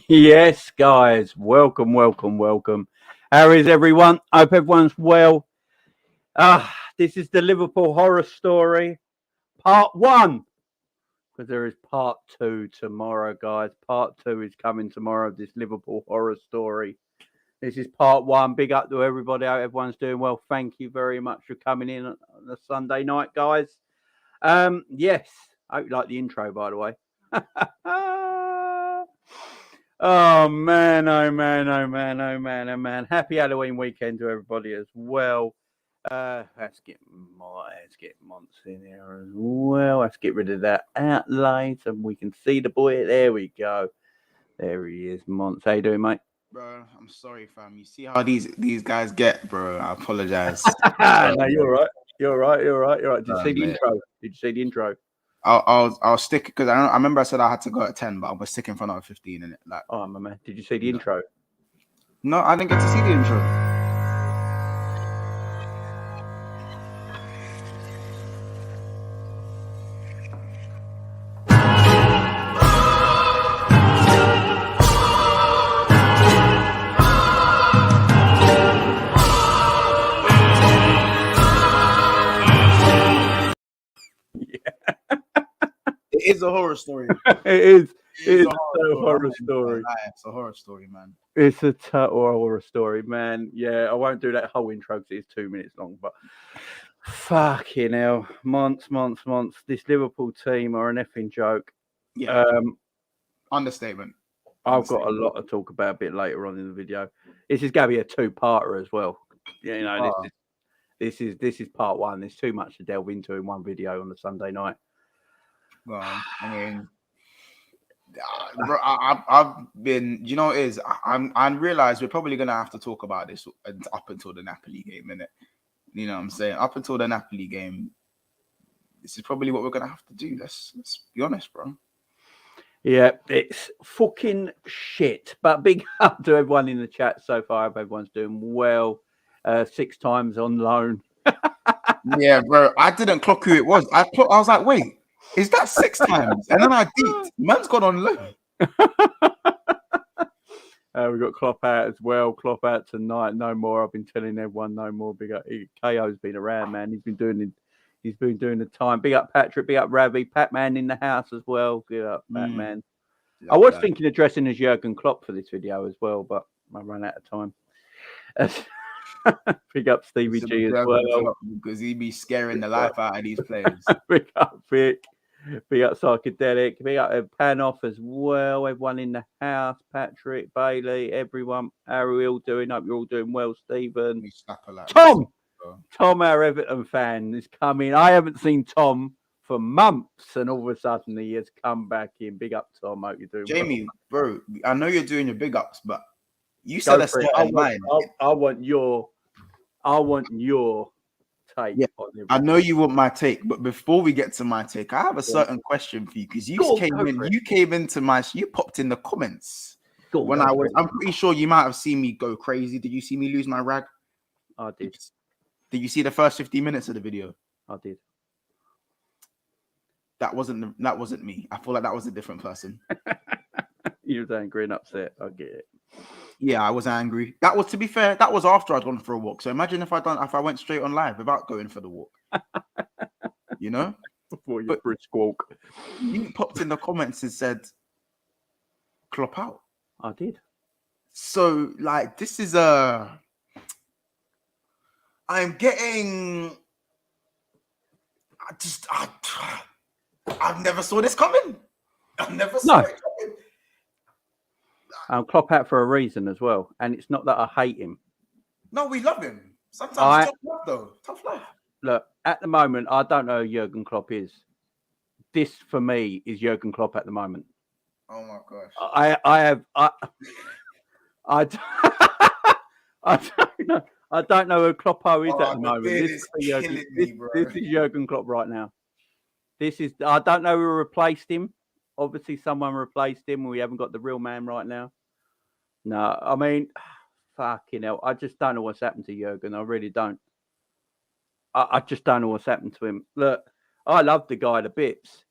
Yes, guys. Welcome. How is everyone? Hope everyone's well. This is the Liverpool horror story, part 1. Because there is part 2 tomorrow, guys. Part 2 is coming tomorrow of this Liverpool horror story. This is part 1. Big up to everybody. Hope everyone's doing well. Thank you very much for coming in on a Sunday night, guys. Yes. I hope you like the intro, by the way. Oh man. Happy Halloween weekend to everybody as well. Let's get Monts in here as well. Let's get rid of that outlay so we can see the boy. There we go. There he is, Monts. How you doing, mate? Bro, I'm sorry, fam. You see how these guys get, bro. I apologize. No, you're right. You're right. Did you see the intro? Did you see the intro? I'll stick because I remember I said I had to go at 10, but I'm gonna stick in front of 15 in it. Like, oh my man, did you see the intro? No, I didn't get to see the intro. It is a horror story. It is a horror story. It's a horror story, man. It's a total horror story, man. Yeah, I won't do that whole intro because it's 2 minutes long, but fucking hell. Months. This Liverpool team are an effing joke. Yeah. Understatement. I've got a lot to talk about a bit later on in the video. This is going to be a 2-parter as well. You know, this is part 1. There's too much to delve into in one video on a Sunday night. Well, I mean, bro, I've been, you know, I realize we're probably gonna have to talk about this up until the Napoli game, innit? You know what I'm saying? Up until the Napoli game, this is probably what we're gonna have to do. Let's be honest, bro. Yeah, it's fucking shit. But big up to everyone in the chat so far. I hope everyone's doing well. 6 times on loan. Yeah, bro. I didn't clock who it was. I was like, wait. Is that 6 times? And then I deeped. Man's gone on loan. We've got Klopp out as well. Klopp out tonight. No more. I've been telling everyone no more. Big up. KO's been around, man. He's been doing the time. Big up Patrick. Big up Ravi. Pat-Man in the house as well. Good up, Pat-Man. I was thinking of dressing as Jurgen Klopp for this video as well, but I ran out of time. Big up Stevie G as well. Because he be scaring the life out of these players. Big up Vic. Big up Psychedelic. Big up Panoff as well. Everyone in the house. Patrick, Bailey, everyone. How are we all doing? Hope you're all doing well, Stephen. Tom, our Everton fan, is coming. I haven't seen Tom for months, and all of a sudden he has come back in. Big up, Tom. Hope you're doing Jamie, well. Bro, I know you're doing your big ups, but you said a certain line. I want your take. Yeah, I know you want my take, but before we get to my take, I have a certain question for you because you popped in the comments I'm pretty sure you might have seen me go crazy. Did you see me lose my rag? I did. Did you see the first 15 minutes of the video? I did. That wasn't me. I feel like that was a different person. You were angry and upset. I get it. Yeah, I was angry. That was, to be fair, that was after I'd gone for a walk. So imagine if I went straight on live without going for the walk. You know? Before you brisk walk. You popped in the comments and said, Klopp out. I did. So, like, this is I've never saw this coming. I've never saw it coming. Klopp out for a reason as well, and it's not that I hate him. No, we love him. Sometimes tough love, though. Tough love. Look, at the moment, I don't know who Jurgen Klopp is. This for me is Jurgen Klopp at the moment. Oh my gosh! I don't know who Kloppo is at the moment. This is Jurgen Klopp right now. I don't know who replaced him. Obviously, someone replaced him. We haven't got the real man right now. No, I mean, fucking hell. I just don't know what's happened to Jurgen. I really don't. I just don't know what's happened to him. Look, I love the guy to bits.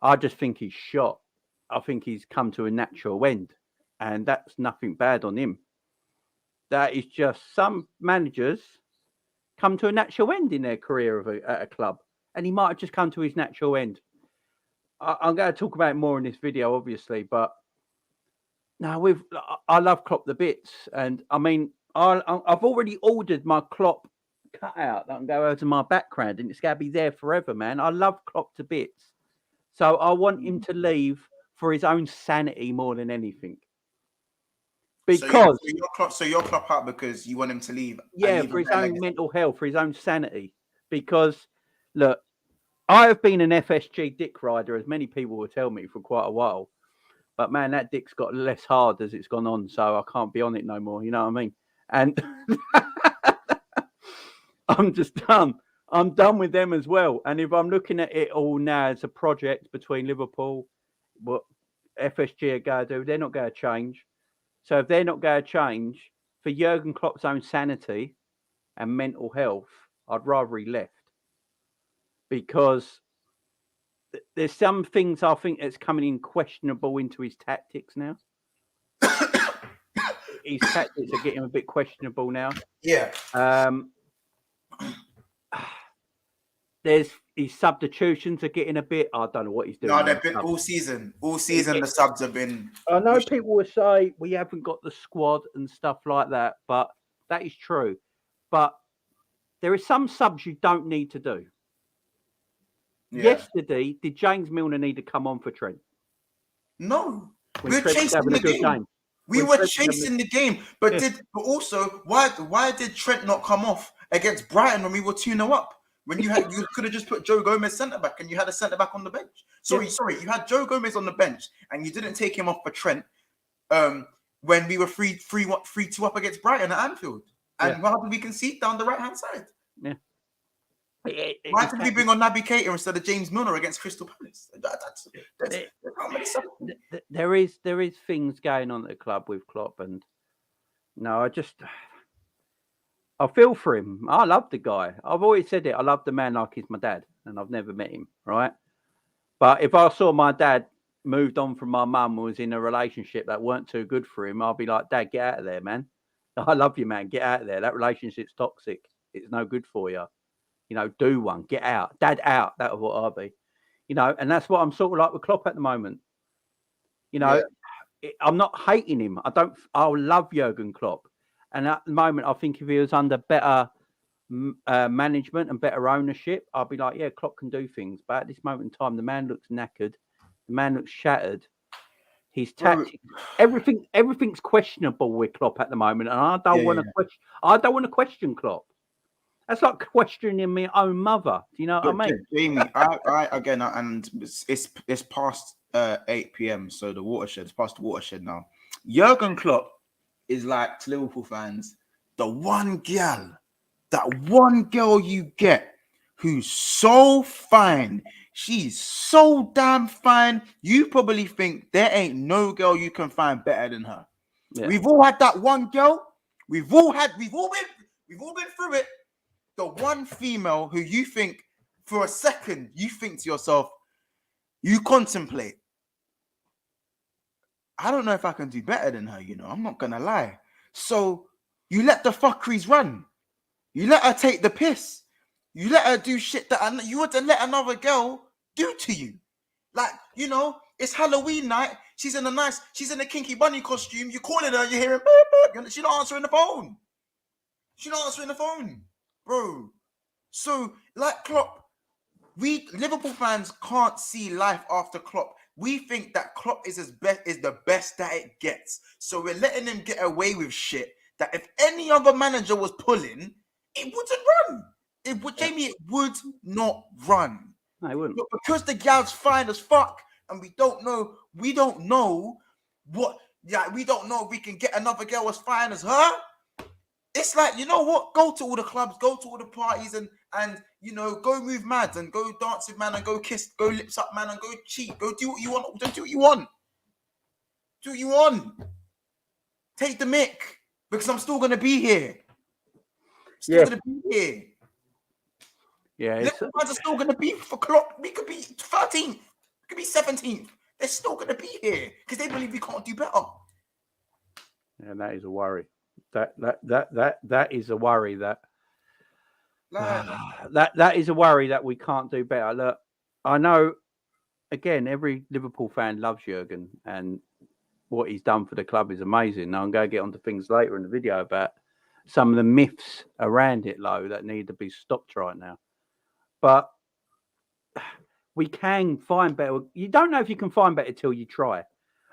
I just think he's shot. I think he's come to a natural end. And that's nothing bad on him. That is just some managers come to a natural end in their career at a club. And he might have just come to his natural end. I'm going to talk about it more in this video, obviously. But no, I love Klopp the bits. And I mean, I've already ordered my Klopp cutout that can go over to my background. And it's going to be there forever, man. I love Klopp to bits. So I want him to leave for his own sanity more than anything. Because so you're Klopp out because you want him to leave. Yeah, for his own mental health, for his own sanity. Because look, I have been an FSG dick rider, as many people will tell me, for quite a while. But man, that dick's got less hard as it's gone on, so I can't be on it no more. You know what I mean? And I'm just done. I'm done with them as well. And if I'm looking at it all now as a project between Liverpool, what FSG are going to do, they're not going to change. So if they're not going to change, for Jurgen Klopp's own sanity and mental health, I'd rather he left. Because there's some things I think that's coming in questionable into his tactics now. His tactics are getting a bit questionable now. Yeah. There's his substitutions are getting a bit. I don't know what he's doing. No, they've been all season. All season, the subs have been. I know people will say we haven't got the squad and stuff like that, but that is true. But there are some subs you don't need to do. Yeah. Yesterday, did James Milner need to come on for Trent? No, we're chasing the game. We were chasing the game, but also why did Trent not come off against Brighton when we were 2-0 up? When you could have just put Joe Gomez centre back and you had a centre back on the bench. Sorry, you had Joe Gomez on the bench and you didn't take him off for Trent when we were 3-2 up against Brighton at Anfield. And why did we concede down the right hand side? Yeah. Why did we bring on Naby Keita instead of James Milner against Crystal Palace? There is things going on at the club with Klopp, and no, I feel for him. I love the guy. I've always said it. I love the man like he's my dad, and I've never met him, right? But if I saw my dad moved on from my mum, was in a relationship that weren't too good for him, I'll be like, Dad, get out of there, man. I love you, man. Get out of there. That relationship's toxic. It's no good for you. You know, do one. Get out. Dad out. That was what I'll be. You know, and that's what I'm sort of like with Klopp at the moment. You know, I'm not hating him. I love Jurgen Klopp. And at the moment, I think if he was under better management and better ownership, I'd be like, yeah, Klopp can do things. But at this moment in time, the man looks knackered. The man looks shattered. His tactics, everything's questionable with Klopp at the moment. And I don't want to question. I don't want to question Klopp. That's like questioning my own mother. Do you know what I mean? Jamie, I again, and it's past 8 p.m. So it's past the watershed now. Jurgen Klopp is like, to Liverpool fans, that one girl you get who's so fine. She's so damn fine. You probably think there ain't no girl you can find better than her. Yeah. We've all had that one girl. We've all been through it. The one female who you think for a second, you think to yourself, you contemplate, I don't know if I can do better than her, you know. I'm not going to lie. So you let the fuckeries run. You let her take the piss. You let her do shit that you wouldn't let another girl do to you. Like, you know, it's Halloween night. She's in a kinky bunny costume. You're calling her, you're hearing, boop, boop. She's not answering the phone. Bro. So, like Klopp, Liverpool fans can't see life after Klopp. We think that Klopp is the best that it gets. So we're letting him get away with shit that if any other manager was pulling, it wouldn't run. Jamie, it would not run. No, it wouldn't. But because the gal's fine as fuck, and we don't know we don't know if we can get another girl as fine as her. It's like, you know what? Go to all the clubs, go to all the parties, and you know, go move mad and go dance with man and go kiss, go lips up man and go cheat, go do what you want. Don't do what you want. Do what you want. Take the mick because I'm still gonna be here. Gonna be here. Yeah, Liverpool fans are still gonna be for Klopp. We could be 13th, we could be 17th. They're still gonna be here because they believe we can't do better. And that is a worry. That is a worry. That that is a worry that we can't do better. Look, I know. Again, every Liverpool fan loves Jurgen, and what he's done for the club is amazing. Now I'm going to get onto things later in the video about some of the myths around it, that need to be stopped right now. But we can find better. You don't know if you can find better till you try.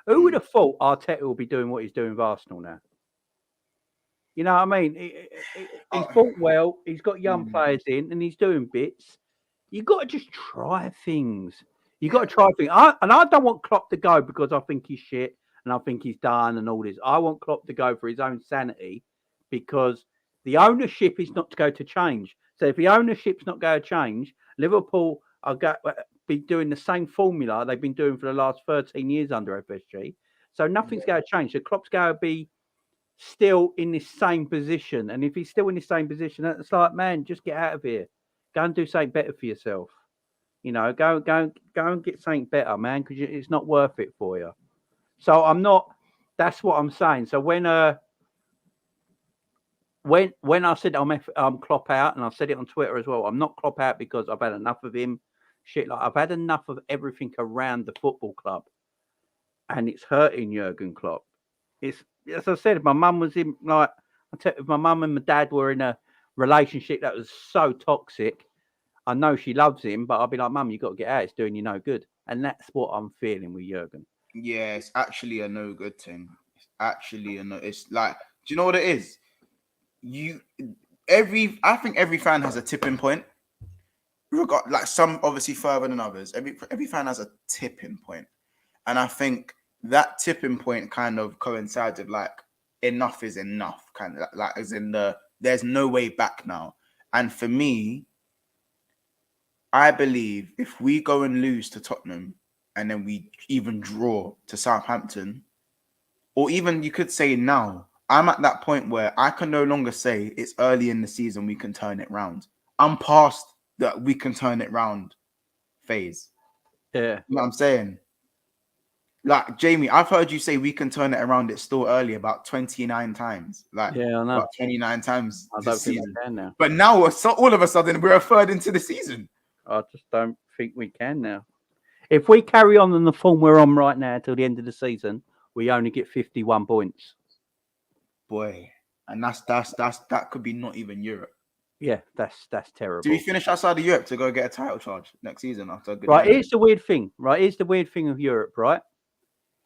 Who would have thought Arteta will be doing what he's doing with Arsenal now? You know what I mean? He's bought well. He's got young players in, and he's doing bits. You got to just try things. You got to try things. And I don't want Klopp to go because I think he's shit and I think he's done and all this. I want Klopp to go for his own sanity because the ownership is not to go to change. So if the ownership's not going to change, Liverpool are going to be doing the same formula they've been doing for the last 13 years under FSG. So nothing's going to change. So Klopp's going to be still in this same position. And if he's still in the same position, it's like, man, just get out of here. Go and do something better for yourself. You know, go and get something better, man, because it's not worth it for you. So I'm not. That's what I'm saying. So when I said I'm Klopp out, and I said it on Twitter as well, I'm not Klopp out because I've had enough of him. Shit, like I've had enough of everything around the football club, and it's hurting Jurgen Klopp. It's, as I said, my mum was in my mum and my dad were in a relationship that was so toxic. I know she loves him, but I'll be like, Mum, you got to get out. It's doing you no good. And that's what I'm feeling with Jurgen. Yeah, it's actually a no good thing. It's actually it's like, do you know what it is? I think every fan has a tipping point. Like some obviously further than others. Every fan has a tipping point. And I think that tipping point kind of coincides with like enough is enough, kind of like as in there's no way back now. And for me, I believe if we go and lose to Tottenham and then we even draw to Southampton, or even you could say now, I'm at that point where I can no longer say it's early in the season, we can turn it round. I'm past that we can turn it round phase. Yeah. You know what I'm saying? Like, Jamie, I've heard you say we can turn it around. It's still early about 29 times. Like, yeah, I know. About 29 times this season. Now. But now, all of a sudden, we're a third into the season. I just don't think we can now. If we carry on the form we're on right now till the end of the season, we only get 51 points. Boy, and that could be not even Europe. Yeah, that's terrible. Do we finish outside of Europe to go get a title charge next season after a good right? Here's the weird thing. Right, here's the weird thing of Europe. Right,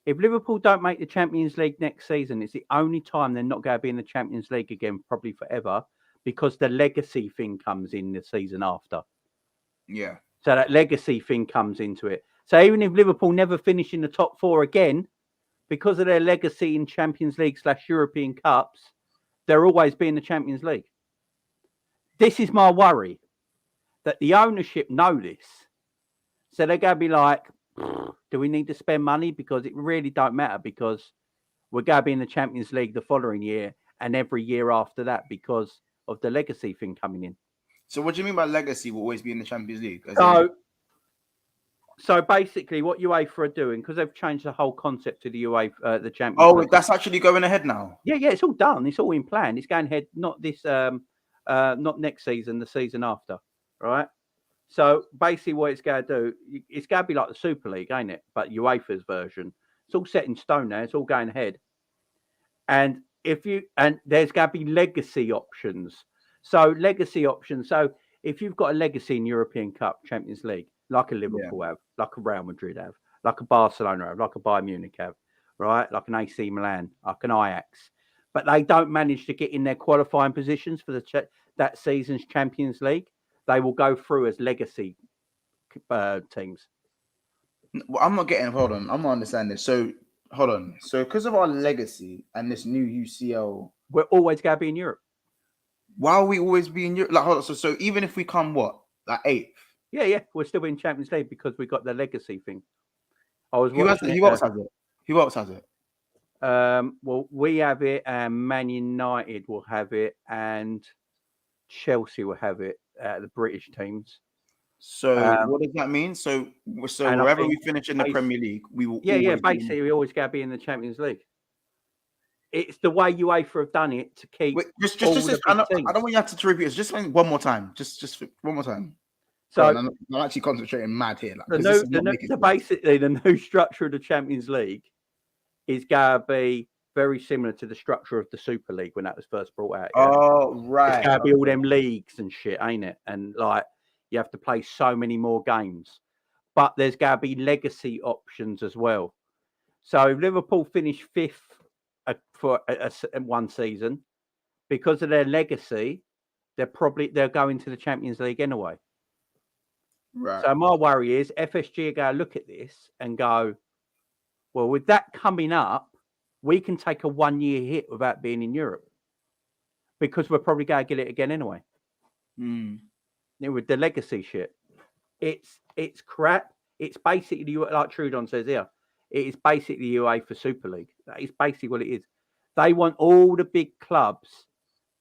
if Liverpool don't make the Champions League next season, it's the only time they're not going to be in the Champions League again, probably forever, because the legacy thing comes in the season after. Yeah. So that legacy thing comes into it. So even if Liverpool never finish in the top four again, because of their legacy in Champions League / European Cups, they'll always be in the Champions League. This is my worry, that the ownership know this. So they're going to be like, do we need to spend money? Because it really don't matter, because we're going to be in the Champions League the following year and every year after that because of the legacy thing coming in. So what do you mean by legacy will always be in the Champions League? So basically what UEFA are doing, because they've changed the whole concept to the UEFA, the Champions League. Oh, that's actually going ahead now? Yeah, it's all done. It's all in plan. It's going ahead, not next season, the season after, right? So basically what it's going to do, it's going to be like the Super League, ain't it? But UEFA's version. It's all set in stone now. It's all going ahead. And there's going to be legacy options. So if you've got a legacy in European Cup, Champions League, like a Liverpool have, like a Real Madrid have, like a Barcelona have, like a Bayern Munich have, right? Like an AC Milan, like an Ajax. But they don't manage to get in their qualifying positions for that season's Champions League. They will go through as legacy teams. Well, I'm not getting. Hold on, I'm not understanding this. So hold on. So because of our legacy and this new UCL, we're always going to be in Europe. Why are we always be in Europe? Like, hold on. So even if we come like 8th? Yeah, we're still in Champions League because we got the legacy thing. Who else has it? Well, we have it, and Man United will have it, and Chelsea will have it. The British teams. So what does that mean? So wherever we finish in the Premier League, we will. Yeah. Basically, we always got to be in the Champions League. it's the way UEFA have done it to keep. Wait, just I don't want you to repeat it. Just one more time. Just one more time. So I'm actually concentrating mad here. Like, basically the new structure of the Champions League is going to be very similar to the structure of the Super League when that was first brought out. Yeah? Oh, right. It's going to be all them leagues and shit, ain't it? And like you have to play so many more games, but there's going to be legacy options as well. So if Liverpool finish 5th for one season, because of their legacy, they'll go into the Champions League anyway. Right. So my worry is FSG are going to look at this and go, well, with that coming up, we can take a 1-year hit without being in Europe because we're probably going to get it again anyway. With the legacy shit, it's crap. It's basically, like Trudon says here, it is basically UEFA Super League. That is basically what it is. They want all the big clubs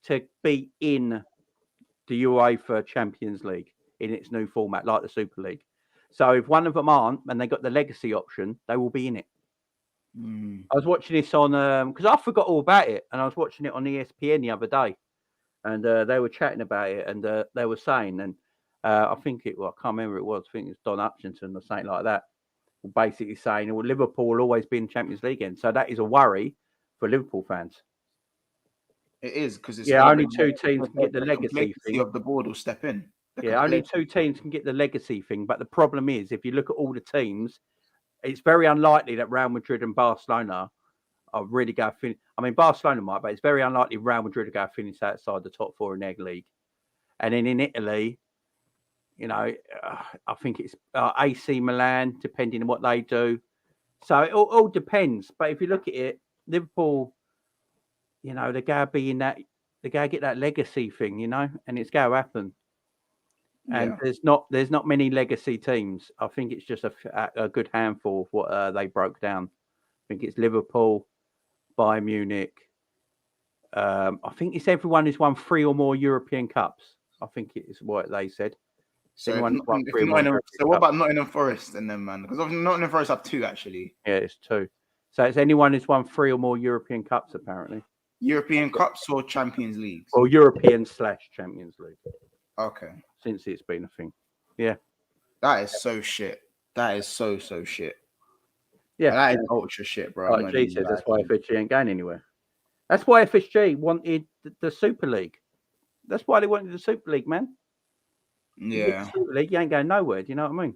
to be in the UEFA Champions League in its new format, like the Super League. So if one of them aren't, and they got the legacy option, they will be in it. I was watching this on because I forgot all about it, and I was watching it on ESPN the other day, and they were chatting about it, and they were saying, and I think I can't remember who it was. I think it was Don Hutchinson or something like that, basically saying, well, Liverpool will always be in Champions League again. So that is a worry for Liverpool fans. It is because it's only two teams can get the legacy thing. Of the board will step in. Only two teams can get the legacy thing. But the problem is, if you look at all the teams, it's very unlikely that Real Madrid and Barcelona are really going to finish. I mean, Barcelona might, but it's very unlikely Real Madrid are going to finish outside the top 4 in their league. And then in Italy, I think it's AC Milan, depending on what they do. So it all depends. But if you look at it, Liverpool, they're going to be in that, they're going to get that legacy thing, and it's going to happen. And there's not many legacy teams. I think it's just a good handful of what they broke down. I think it's Liverpool, Bayern Munich. I think it's everyone who's won 3 or more European Cups. I think it is what they said. So what about Nottingham Forest and them, man? Because Nottingham Forest have 2 actually. Yeah, it's 2. So it's anyone who's won 3 or more European Cups, apparently. European Cups or Champions League? Or European/Champions League. Okay. Since it's been a thing. Yeah. That is so shit. That is so shit. Yeah. That is ultra shit, bro. Like G said, that's why FSG ain't going anywhere. That's why FSG wanted the Super League. That's why they wanted the Super League, man. Yeah. Super League, you ain't going nowhere. Do you know what I mean?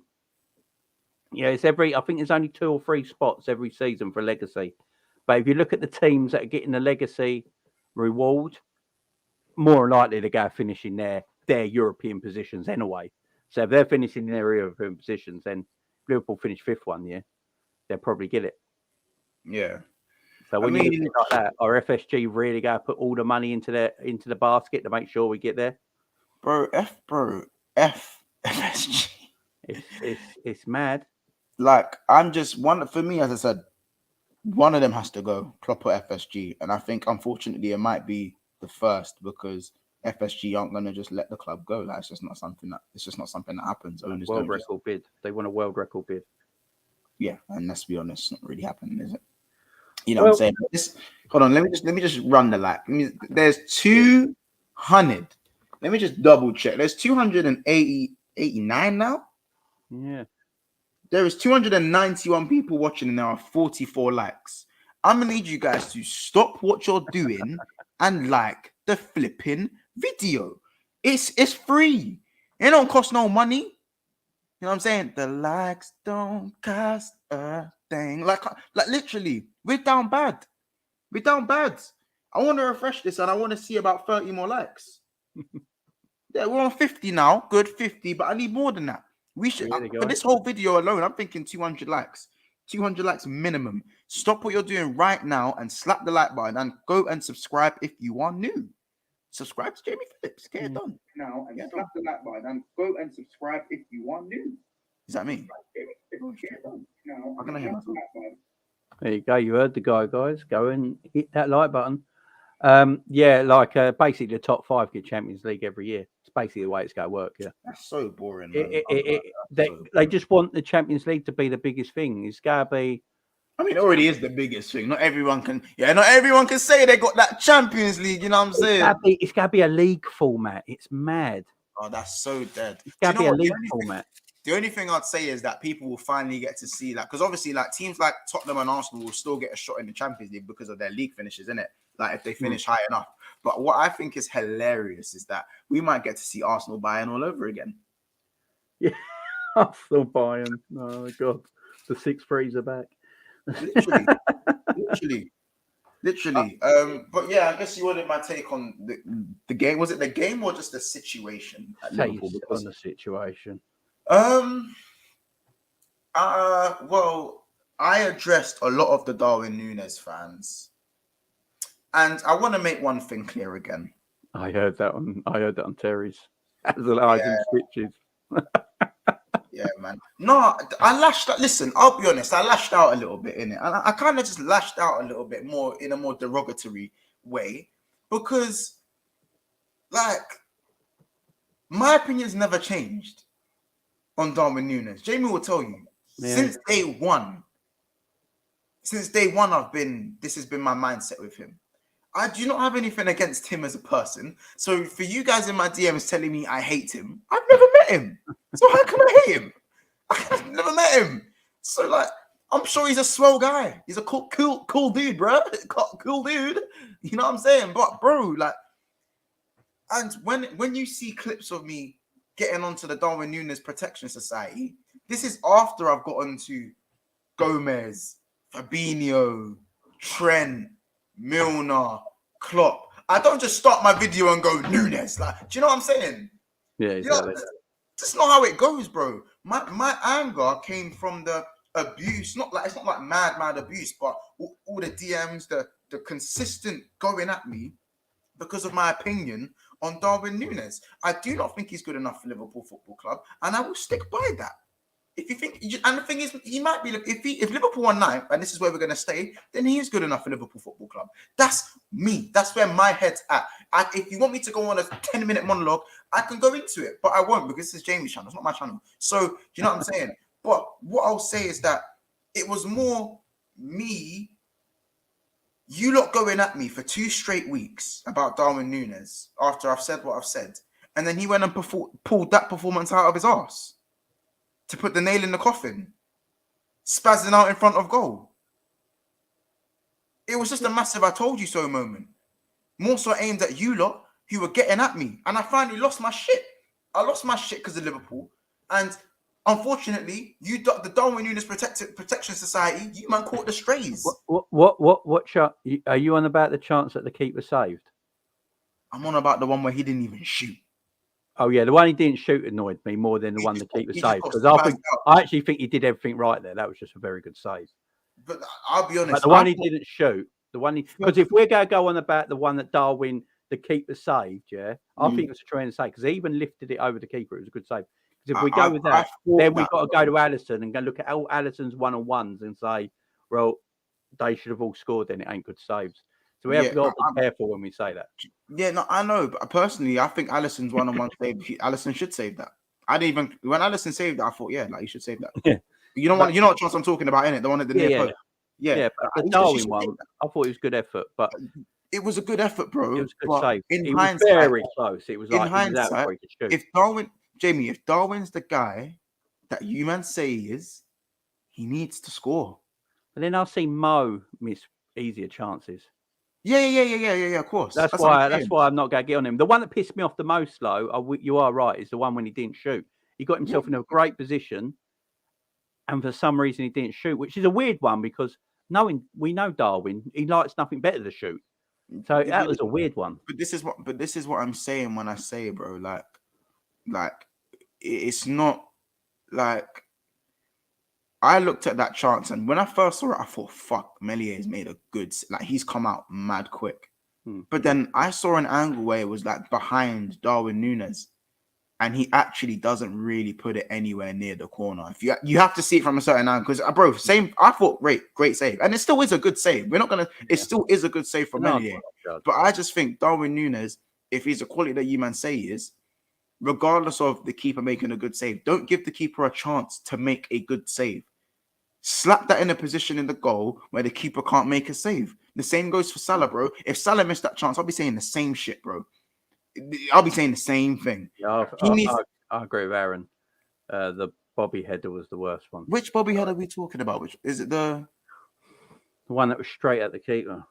Yeah, I think there's only 2 or 3 spots every season for legacy. But if you look at the teams that are getting the legacy reward, more likely to go finishing their European positions anyway. So if they're finishing their European positions, then Liverpool finish 5th one year, they'll probably get it. Yeah. So when you look at it like that, are FSG really going to put all the money into the basket to make sure we get there? FSG. It's mad. Like, I'm just for me, as I said, one of them has to go, Klopp or FSG. And I think, unfortunately, it might be the first because FSG aren't going to just let the club go. Like, it's just not something that happens. Owners world record bid. They want a world record bid. Yeah, and let's be honest, it's not really happening, is it? What I'm saying? Hold on, let me just run the lag. There's 200. Let me just double check. There's 289 now. Yeah. There is 291 people watching and there are 44 likes. I'm gonna need you guys to stop what you're doing and like the flipping video. It's free. It don't cost no money. You know what I'm saying? The likes don't cost a thing. Like literally, we're down bad. We're down bad. I want to refresh this and I want to see about 30 more likes. Yeah, we're on 50 now. Good 50, but I need more than that. We should for this whole video alone, I'm thinking 200 likes. 200 likes minimum. Stop what you're doing right now and slap the like button and go and subscribe if you are new. Subscribe to Jamie Phillips. Get it done now and slap the like button and go and subscribe if you are new. Is that me? I'm gonna hear myself. There you go. You heard the guy, guys. Go and hit that like button. Basically the top 5 get Champions League every year. It's basically the way it's going to work. Yeah, that's so boring. They just want the Champions League to be the biggest thing. It's going to be I mean, it already is the biggest thing. Not everyone can say they got that Champions League. You know what I'm saying? It's gotta be a league format. It's mad. Oh, that's so dead. It's Do you gotta know be a what? league format. The only thing I'd say is that people will finally get to see that, because obviously, like, teams like Tottenham and Arsenal will still get a shot in the Champions League because of their league finishes, innit? Like, if they finish high enough. But what I think is hilarious is that we might get to see Arsenal Bayern all over again. Yeah, Arsenal Bayern. Oh God, the 6-3s are back. Literally. But yeah, I guess you wanted my take on the game. Was it the game or just the situation at Liverpool? On the situation. Well, I addressed a lot of the Darwin Nunez fans, and I want to make one thing clear again. I heard that on Terry's switches. Yeah, man. No, I lashed out. Listen, I'll be honest. I lashed out a little bit in it, and I kind of just lashed out a little bit more in a more derogatory way, because, like, my opinion's never changed on Darwin Nunez. Jamie will tell you, since day one, this has been my mindset with him. I do not have anything against him as a person. So for you guys in my DMs telling me I hate him, I've never met him. So how can I hate him? I've never met him. So, like, I'm sure he's a swell guy. He's a cool dude, bro. Cool dude. You know what I'm saying? But, bro, like, and when you see clips of me getting onto the Darwin Nunez Protection Society, this is after I've gotten to Gomez, Fabinho, Trent, Milner, Klopp. I don't just start my video and go Nunez. Like, do you know what I'm saying? Yeah, exactly. That's not how it goes, bro. My anger came from the abuse. It's not like mad abuse, but all the DMs, the consistent going at me because of my opinion on Darwin Nunez. I do not think he's good enough for Liverpool Football Club, and I will stick by that. If you think, and the thing is, he might be. If Liverpool won 9th, and this is where we're going to stay, then he is good enough for Liverpool Football Club. That's me. That's where my head's at. If you want me to go on a 10-minute monologue, I can go into it, but I won't, because this is Jamie's channel. It's not my channel. So, you know what I'm saying? But what I'll say is that it was more me, you lot going at me for 2 straight weeks about Darwin Nunez after I've said what I've said, and then he went and pulled that performance out of his arse to put the nail in the coffin, spazzing out in front of goal. It was just a massive I told you so moment. More so aimed at you lot who were getting at me. And I finally lost my shit. I lost my shit because of Liverpool. And unfortunately, the Darwin Nunez Protection Society, you man caught the strays. What shot? Are you on about the chance that the keeper saved? I'm on about the one where he didn't even shoot. Oh yeah, the one he didn't shoot annoyed me more than the one the keeper saved, because I actually think he did everything right there. That was just a very good save. But I'll be honest, but the one he didn't shoot, because if we're going to go on about the one that Darwin the keeper saved, I think it was a tremendous save, because he even lifted it over the keeper. It was a good save. Because if we go with that, then we've got to go to Alisson and go look at all Alisson's 1-on-1s and say, well, they should have all scored. Then it ain't good saves. So we have got to be careful when we say that. Yeah, no, I know. But personally, I think Alisson's 1-on-1 save. Alisson should save that. When Alisson saved that, I thought, he should save that. Yeah. You know what chance I'm talking about, innit? The one at the near post. Yeah, but the Darwin one, I thought it was good effort, but it was a good effort, bro. It was a good save. In hindsight, was very close. It was like in hindsight, if Darwin's the guy that you man say he is, he needs to score. But then I've seen Mo miss easier chances. Yeah, of course. That's why I'm not going to get on him. The one that pissed me off the most, though, you are right, is the one when he didn't shoot. He got himself in a great position, and for some reason he didn't shoot, which is a weird one, because we know Darwin, he likes nothing better to shoot. So that was a weird one. But this is what I'm saying when I say, bro, like it's not like, I looked at that chance, and when I first saw it, I thought, fuck, Melier's made a good, like, he's come out mad quick. But then I saw an angle where it was like behind Darwin Nunez, and he actually doesn't really put it anywhere near the corner. If you have to see it from a certain angle, because bro, I thought great save, and it still is a good save. We're not gonna, it still is a good save for Melier. But I just think Darwin Nunez, if he's the quality that you man say he is, regardless of the keeper making a good save, don't give the keeper a chance to make a good save. Slap that in a position in the goal where the keeper can't make a save. The same goes for Salah, bro. If Salah missed that chance, I'll be saying the same shit, bro. I'll be saying the same thing. Yeah, I agree with Aaron. The Bobby header was the worst one. Which Bobby header are we talking about? Which is it? The one that was straight at the keeper.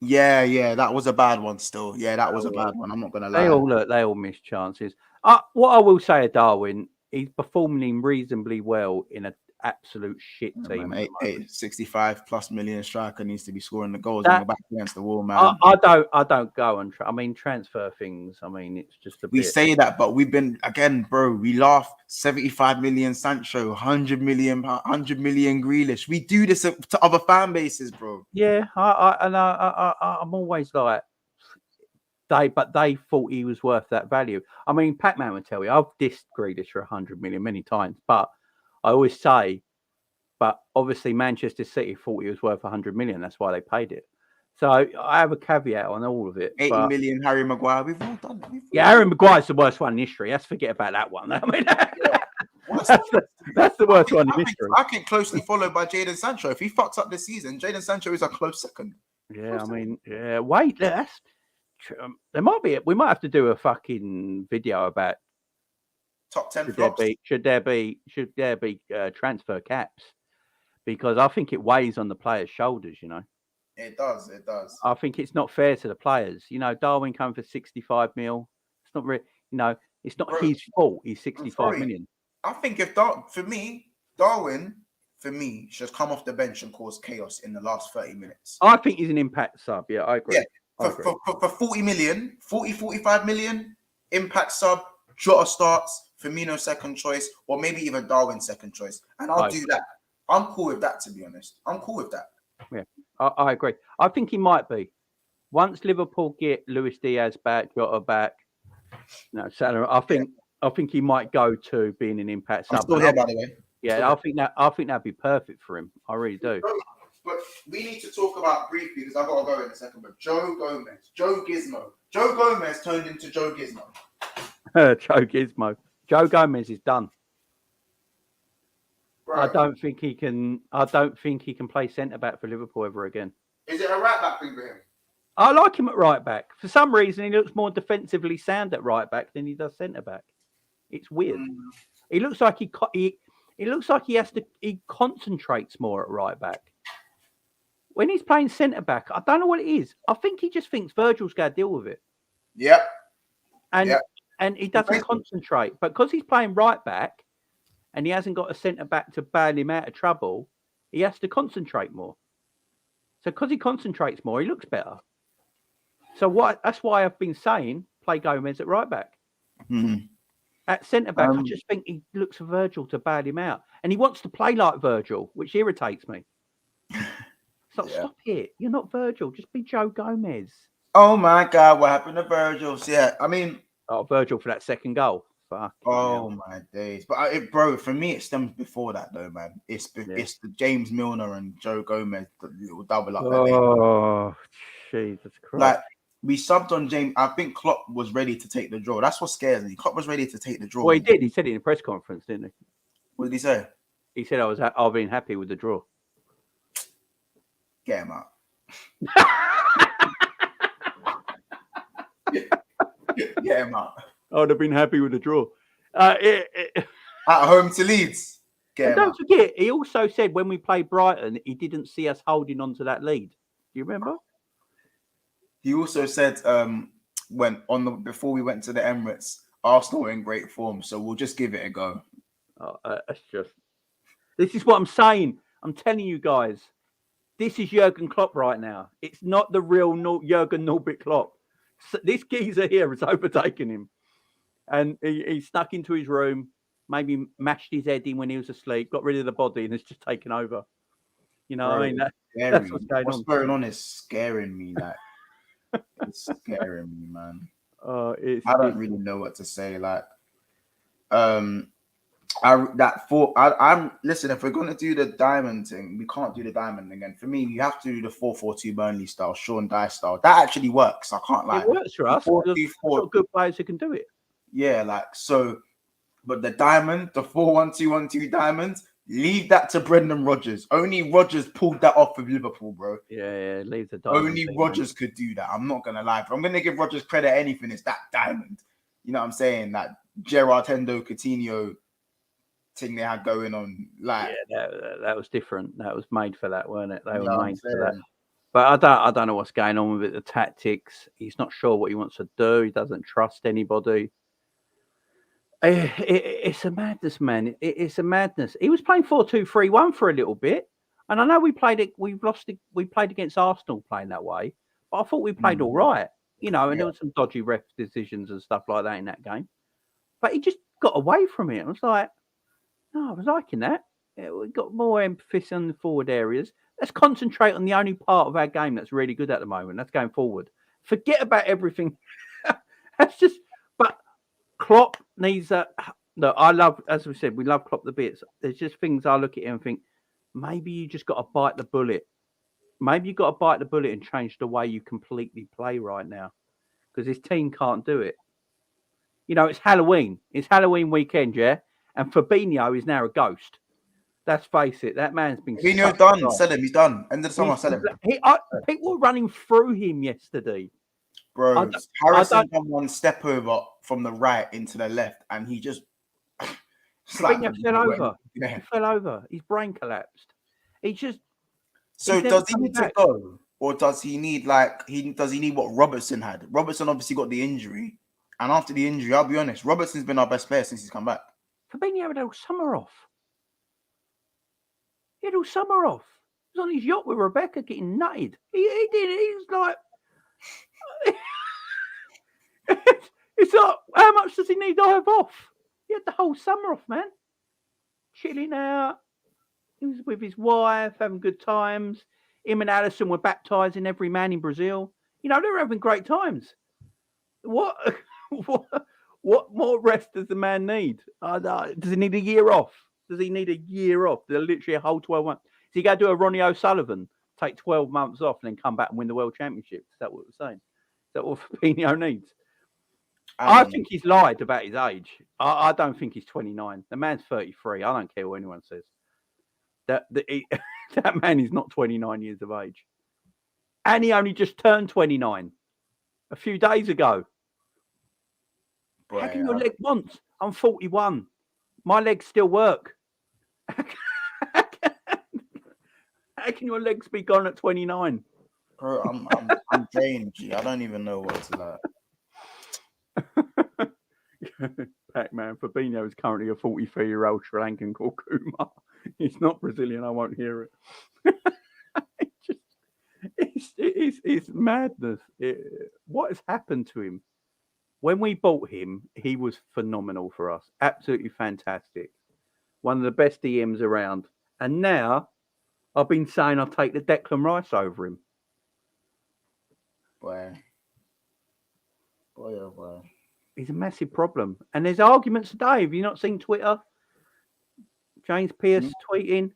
Yeah, that was a bad one. Still, yeah, that was a bad one. I'm not gonna lie. They all missed chances. What I will say of Darwin, he's performing reasonably well in an absolute shit team. Man, 65 plus million striker needs to be scoring the goals on the back against the wall, man. I don't go and transfer things. I mean, it's just we say that, but we've been again, bro. We laugh 75 million Sancho, 100 million Grealish. We do this to other fan bases, bro. Yeah, I'm always like they thought he was worth that value. I mean, Pac-Man would tell you I've dissed Grealish for 100 million many times, but I always say, but obviously Manchester City thought he was worth 100 million. That's why they paid it. So I have a caveat on all of it. 80 million Harry Maguire. We've all done it. Harry Maguire's the worst one in history. Let's forget about that one. I mean, that's the worst one in history. I think closely followed by Jadon Sancho. If he fucks up this season, Jadon Sancho is a close second. Yeah, I mean, yeah. Wait, there might be. We might have to do a fucking video about top 10 flops. Should there be transfer caps? Because I think it weighs on the players' shoulders. You know. It does. I think it's not fair to the players. You know, Darwin come for 65 mil. It's not really. You know, it's not his fault. He's 65 million. I think Darwin, for me, should come off the bench and cause chaos in the last 30 minutes. I think he's an impact sub. Yeah, I agree. Yeah, for 40 million, 45 million, impact sub, Jota starts, Firmino second choice, or maybe even Darwin second choice. And I'll do that. I'm cool with that, to be honest. I'm cool with that. Yeah, I agree. I think he might be. Once Liverpool get Luis Diaz back, Jota back, Salah, I think he might go to being an impact sub. I'm still here, by the way. Yeah, I think that'd be perfect for him. I really do. But we need to talk about briefly because I've got to go in a second. But Joe Gizmo. Joe Gomez turned into Joe Gizmo. Joe Gizmo. Joe Gomez is done. Bro. I don't think he can play centre back for Liverpool ever again. Is it a right back thing for him? I like him at right back. For some reason, he looks more defensively sound at right back than he does centre back. It's weird. He looks like he concentrates more at right back. When he's playing centre back, I don't know what it is. I think he just thinks Virgil's got to deal with it. Yep. And he doesn't concentrate. But because he's playing right back and he hasn't got a centre back to bail him out of trouble, he has to concentrate more. So because he concentrates more, he looks better. So that's why I've been saying play Gomez at right back. Mm-hmm. At centre back, I just think he looks for Virgil to bail him out. And he wants to play like Virgil, which irritates me. Stop it. You're not Virgil. Just be Joe Gomez. Oh, my God. What happened to Virgil? Yeah, I mean... Oh, Virgil for that second goal. Fuck. Oh, my days. But, bro, for me, it stems before that, though, man. It's the James Milner and Joe Gomez, the little double up. Oh, Jesus Christ. Like, we subbed on James. I think Klopp was ready to take the draw. That's what scares me. Klopp was ready to take the draw. Well, he did. He said it in a press conference, didn't he? What did he say? He said, I've been happy with the draw. Get him out. Get him out. I would have been happy with the draw. At home to Leeds. Don't forget, he also said when we played Brighton, he didn't see us holding on to that lead. Do you remember? He also said before we went to the Emirates, Arsenal are in great form, so we'll just give it a go. This is what I'm saying. I'm telling you guys, this is Jurgen Klopp right now. It's not the real Jurgen Norbert Klopp. So this geezer here has overtaken him, and he snuck into his room, maybe mashed his head in when he was asleep, got rid of the body, and has just taken over. You know, bro, what I mean, that's what's going on. What's going on is scaring me. Like, it's scaring me, man. I don't really know what to say. Like, listen, if we're gonna do the diamond thing, we can't do the diamond again. For me, you have to do the 4-4-2 Burnley style, Sean Dye style. That actually works. I can't lie. It works for us. There's good players who can do it. Yeah, like so. But the diamond, the 4-1-2-1-2 diamonds, leave that to Brendan Rodgers. Only Rodgers pulled that off with Liverpool, bro. Yeah, leave the diamond. Only Rodgers could do that. I'm not gonna lie. If I'm gonna give Rodgers credit anything, it's that diamond. You know what I'm saying? That Gerard Hendo Coutinho thing they had going on. Like, yeah, that was different. That was made for that, weren't it? They were made for saying? that. But I don't know what's going on with it. The tactics. He's not sure what he wants to do. He doesn't trust anybody. It's a madness, man. It's a madness. He was playing 4-2-3-1 for a little bit, and I know we played it. We lost it. We played against Arsenal playing that way, but I thought we played all right, you know. And there were some dodgy ref decisions and stuff like that in that game. But he just got away from it. I was like, no, I was liking that. Yeah, we got more emphasis on the forward areas. Let's concentrate on the only part of our game that's really good at the moment. That's going forward. Forget about everything. That's just. But Klopp needs that. Look, I love, as we said, we love Klopp the bits. There's just things I look at him and think, maybe you just got to bite the bullet. Maybe you got to bite the bullet and change the way you completely play right now, because his team can't do it. You know, it's Halloween. It's Halloween weekend, yeah. And Fabinho is now a ghost. Let's face it. That man's been. Fabinho's done. Sell him. He's done. End of the summer. Sell him. People were running through him yesterday. Bro, Harrison done one step over from the right into the left, and he just Fabinho fell over. Yeah. He fell over. His brain collapsed. He just. So does he need to go, or does he need does he need what Robertson had? Robertson obviously got the injury, and after the injury, I'll be honest, Robertson's been our best player since he's come back. Fabinho had all summer off. He had all summer off. He was on his yacht with Rebecca getting nutted. He did. He was like. It's like, how much does he need to have off? He had the whole summer off, man. Chilling out. He was with his wife, having good times. Him and Allison were baptizing every man in Brazil. You know, they were having great times. What more rest does the man need? Does he need a year off? Does he need a year off? Literally a whole 12 months. Is he going to do a Ronnie O'Sullivan, take 12 months off and then come back and win the World Championship? Is that what we're saying? Is that what Fabinho needs? I think he's lied about his age. I don't think he's 29. The man's 33. I don't care what anyone says. That man is not 29 years of age. And he only just turned 29 a few days ago. Boy, how can your leg once? I'm 41. My legs still work. How can your legs be gone at 29? Bro, I'm drained. I don't even know what to Pac-Man Fabinho is currently a 43-year-old Sri Lankan called Kumar. He's not Brazilian. I won't hear it. It's madness. What has happened to him? When we bought him, he was phenomenal for us. Absolutely fantastic. One of the best DMs around. And now, I've been saying I'll take the Declan Rice over him. Boy. He's a massive problem. And there's arguments today. Have you not seen Twitter? James Pearce tweeting,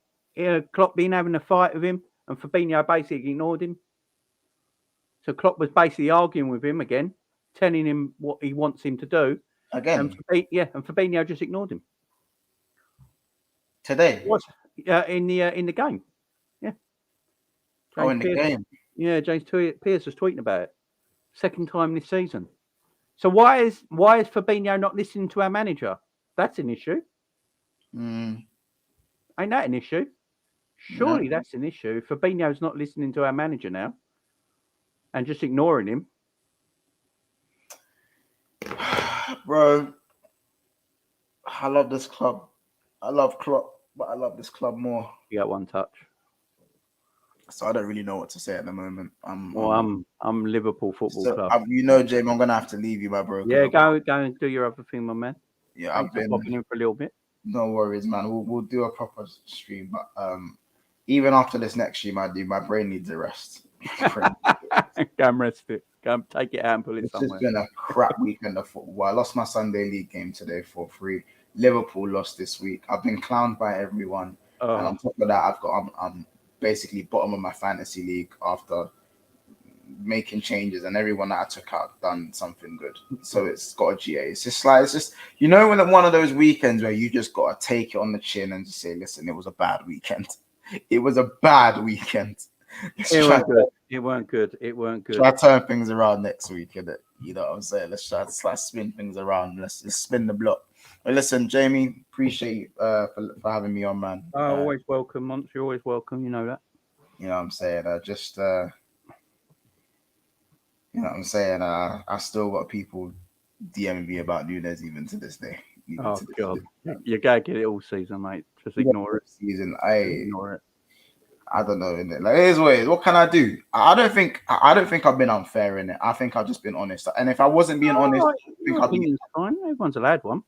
Klopp been having a fight with him, and Fabinho basically ignored him. So Klopp was basically arguing with him again, telling him what he wants him to do. Again? And Fabinho just ignored him. Today? In the game. Yeah. In the game? Yeah, James Pearce was tweeting about it. Second time this season. So why is Fabinho not listening to our manager? That's an issue. Ain't that an issue? Surely that's an issue. Fabinho's not listening to our manager now and just ignoring him. Bro, I love this club. I love Klopp, but I love this club more. You got one touch. So I don't really know what to say at the moment. I'm Liverpool Football Club. Jamie, I'm gonna have to leave you, my bro. Yeah, go and do your other thing, my man. Yeah, I've been popping in for a little bit. No worries, man. We'll do a proper stream, but even after this next stream, my brain needs a rest. Go and rest it. Go and take it out and pull it somewhere. It's been a crap weekend of football. I lost my Sunday league game today 4-3. Liverpool lost this week. I've been clowned by everyone, and on top of that, I'm basically bottom of my fantasy league after making changes, and everyone that I took out done something good. So it's got a GA. It's just you know, when one of those weekends where you just got to take it on the chin and just say, listen, it was a bad weekend. It was a bad weekend. It weren't good. It weren't good. It weren't good. Try to turn things around next week, innit? You know what I'm saying? Let's try to spin things around. Let's spin the block. But listen, Jamie, appreciate you for having me on, man. Always welcome, Monts. You're always welcome. You know that. You know what I'm saying? You know what I'm saying? I still got people DMing me about Nunez even to this day. Oh, God. You're going to get it all season, mate. Just ignore it. Season. Ignore it. I don't know, innit? Like, it is what it is. What can I do? I don't think I've been unfair in it. I think I've just been honest. And if I wasn't being honest, I think I'd be fine. Everyone's allowed one.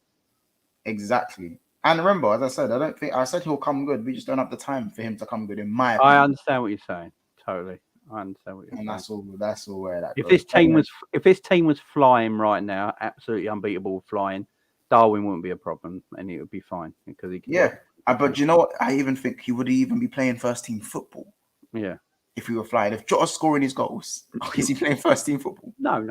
Exactly. And remember, as I said, I said he'll come good. We just don't have the time for him to come good, in my opinion. I understand what you're saying. Totally. I understand what you're saying. And that's all where that if goes. If this team was flying right now, absolutely unbeatable flying, Darwin wouldn't be a problem and it would be fine because he could but you know what? I even think he would even be playing first team football. Yeah. If we were flying. If Jota's scoring his goals, is he playing first team football? No.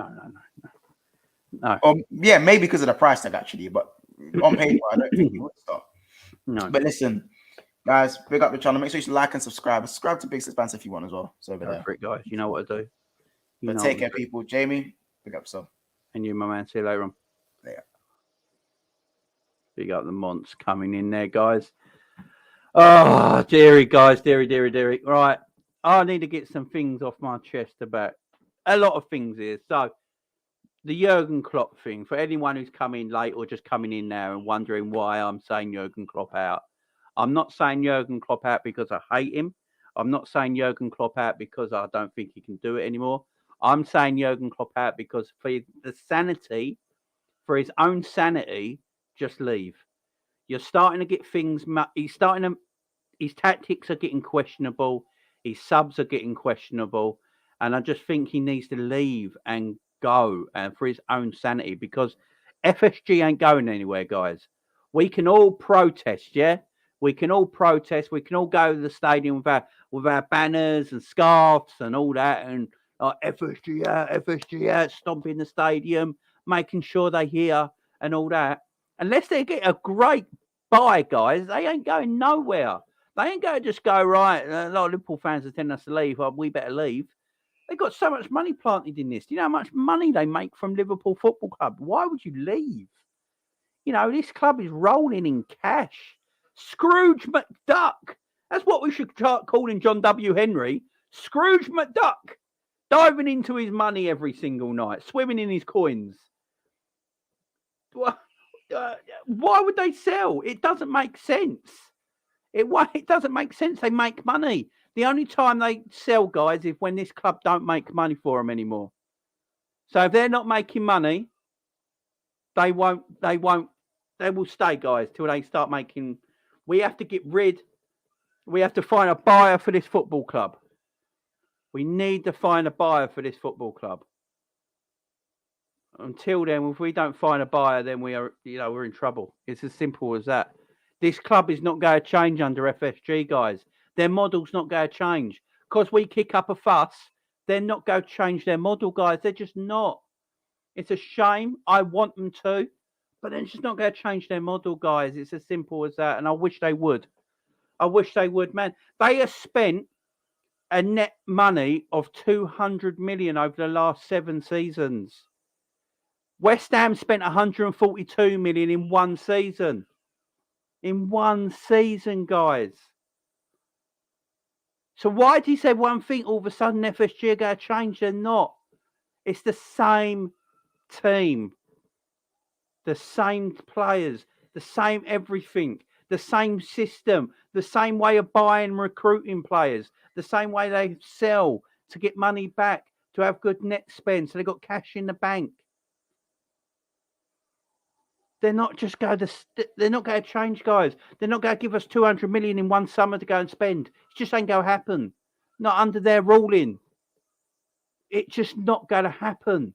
Yeah, maybe because of the price tag actually, but on paper, I don't think he would start. No. But listen, guys, big up the channel. Make sure you like and subscribe. Subscribe to Big Expanse if you want as well. So over there. Great guys. You know what to do. But take care, people. Jamie, big up so. And you, my man. See you later on. Yeah. Big up the Monts coming in there, guys. Oh, dearie, guys. Dearie. Right. I need to get some things off my chest about a lot of things here. So, the Jurgen Klopp thing, for anyone who's coming late or just coming in now and wondering why I'm saying Jurgen Klopp out. I'm not saying Jurgen Klopp out because I hate him. I'm not saying Jurgen Klopp out because I don't think he can do it anymore. I'm saying Jurgen Klopp out because for his own sanity, just leave. You're starting to get things. His tactics are getting questionable. His subs are getting questionable. And I just think he needs to leave and go for his own sanity because FSG ain't going anywhere, guys. We can all protest, yeah? We can all protest. We can all go to the stadium with our banners and scarves and all that and FSG out, stomping the stadium, making sure they hear and all that. Unless they get a great buy, guys, they ain't going nowhere. They ain't going to just go, right, a lot of Liverpool fans are telling us to leave. We better leave. They've got so much money planted in this. Do you know how much money they make from Liverpool Football Club? Why would you leave? You know, this club is rolling in cash. Scrooge McDuck. That's what we should start calling John W. Henry. Scrooge McDuck. Diving into his money every single night. Swimming in his coins. Why would they sell? It doesn't make sense. It doesn't make sense. They make money. The only time they sell, guys, is when this club don't make money for them anymore. So if they're not making money, they will stay, guys, till they start making. We have to find a buyer for this football club. We need to find a buyer for this football club. Until then, if we don't find a buyer, then we're in trouble. It's as simple as that. This club is not going to change under FSG, guys. Their model's not going to change. Because we kick up a fuss, they're not going to change their model, guys. They're just not. It's a shame. I want them to. But they're just not going to change their model, guys. It's as simple as that. And I wish they would. Man. They have spent a net money of 200 million over the last 7 seasons. West Ham spent 142 million in 1 season. In 1 season, guys. So why do you say one thing, all of a sudden FSG are going to change? They're not. It's the same team. The same players. The same everything. The same system. The same way of buying and recruiting players. The same way they sell to get money back, to have good net spend, so they've got cash in the bank. They're not going to change, guys. They're not going to give us 200 million in 1 summer to go and spend. It just ain't going to happen. Not under their ruling. It's just not going to happen.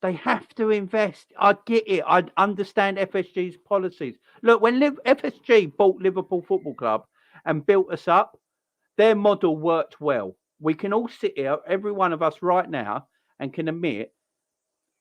They have to invest. I get it. I understand FSG's policies. Look, when FSG bought Liverpool Football Club and built us up, their model worked well. We can all sit here, every one of us right now, and can admit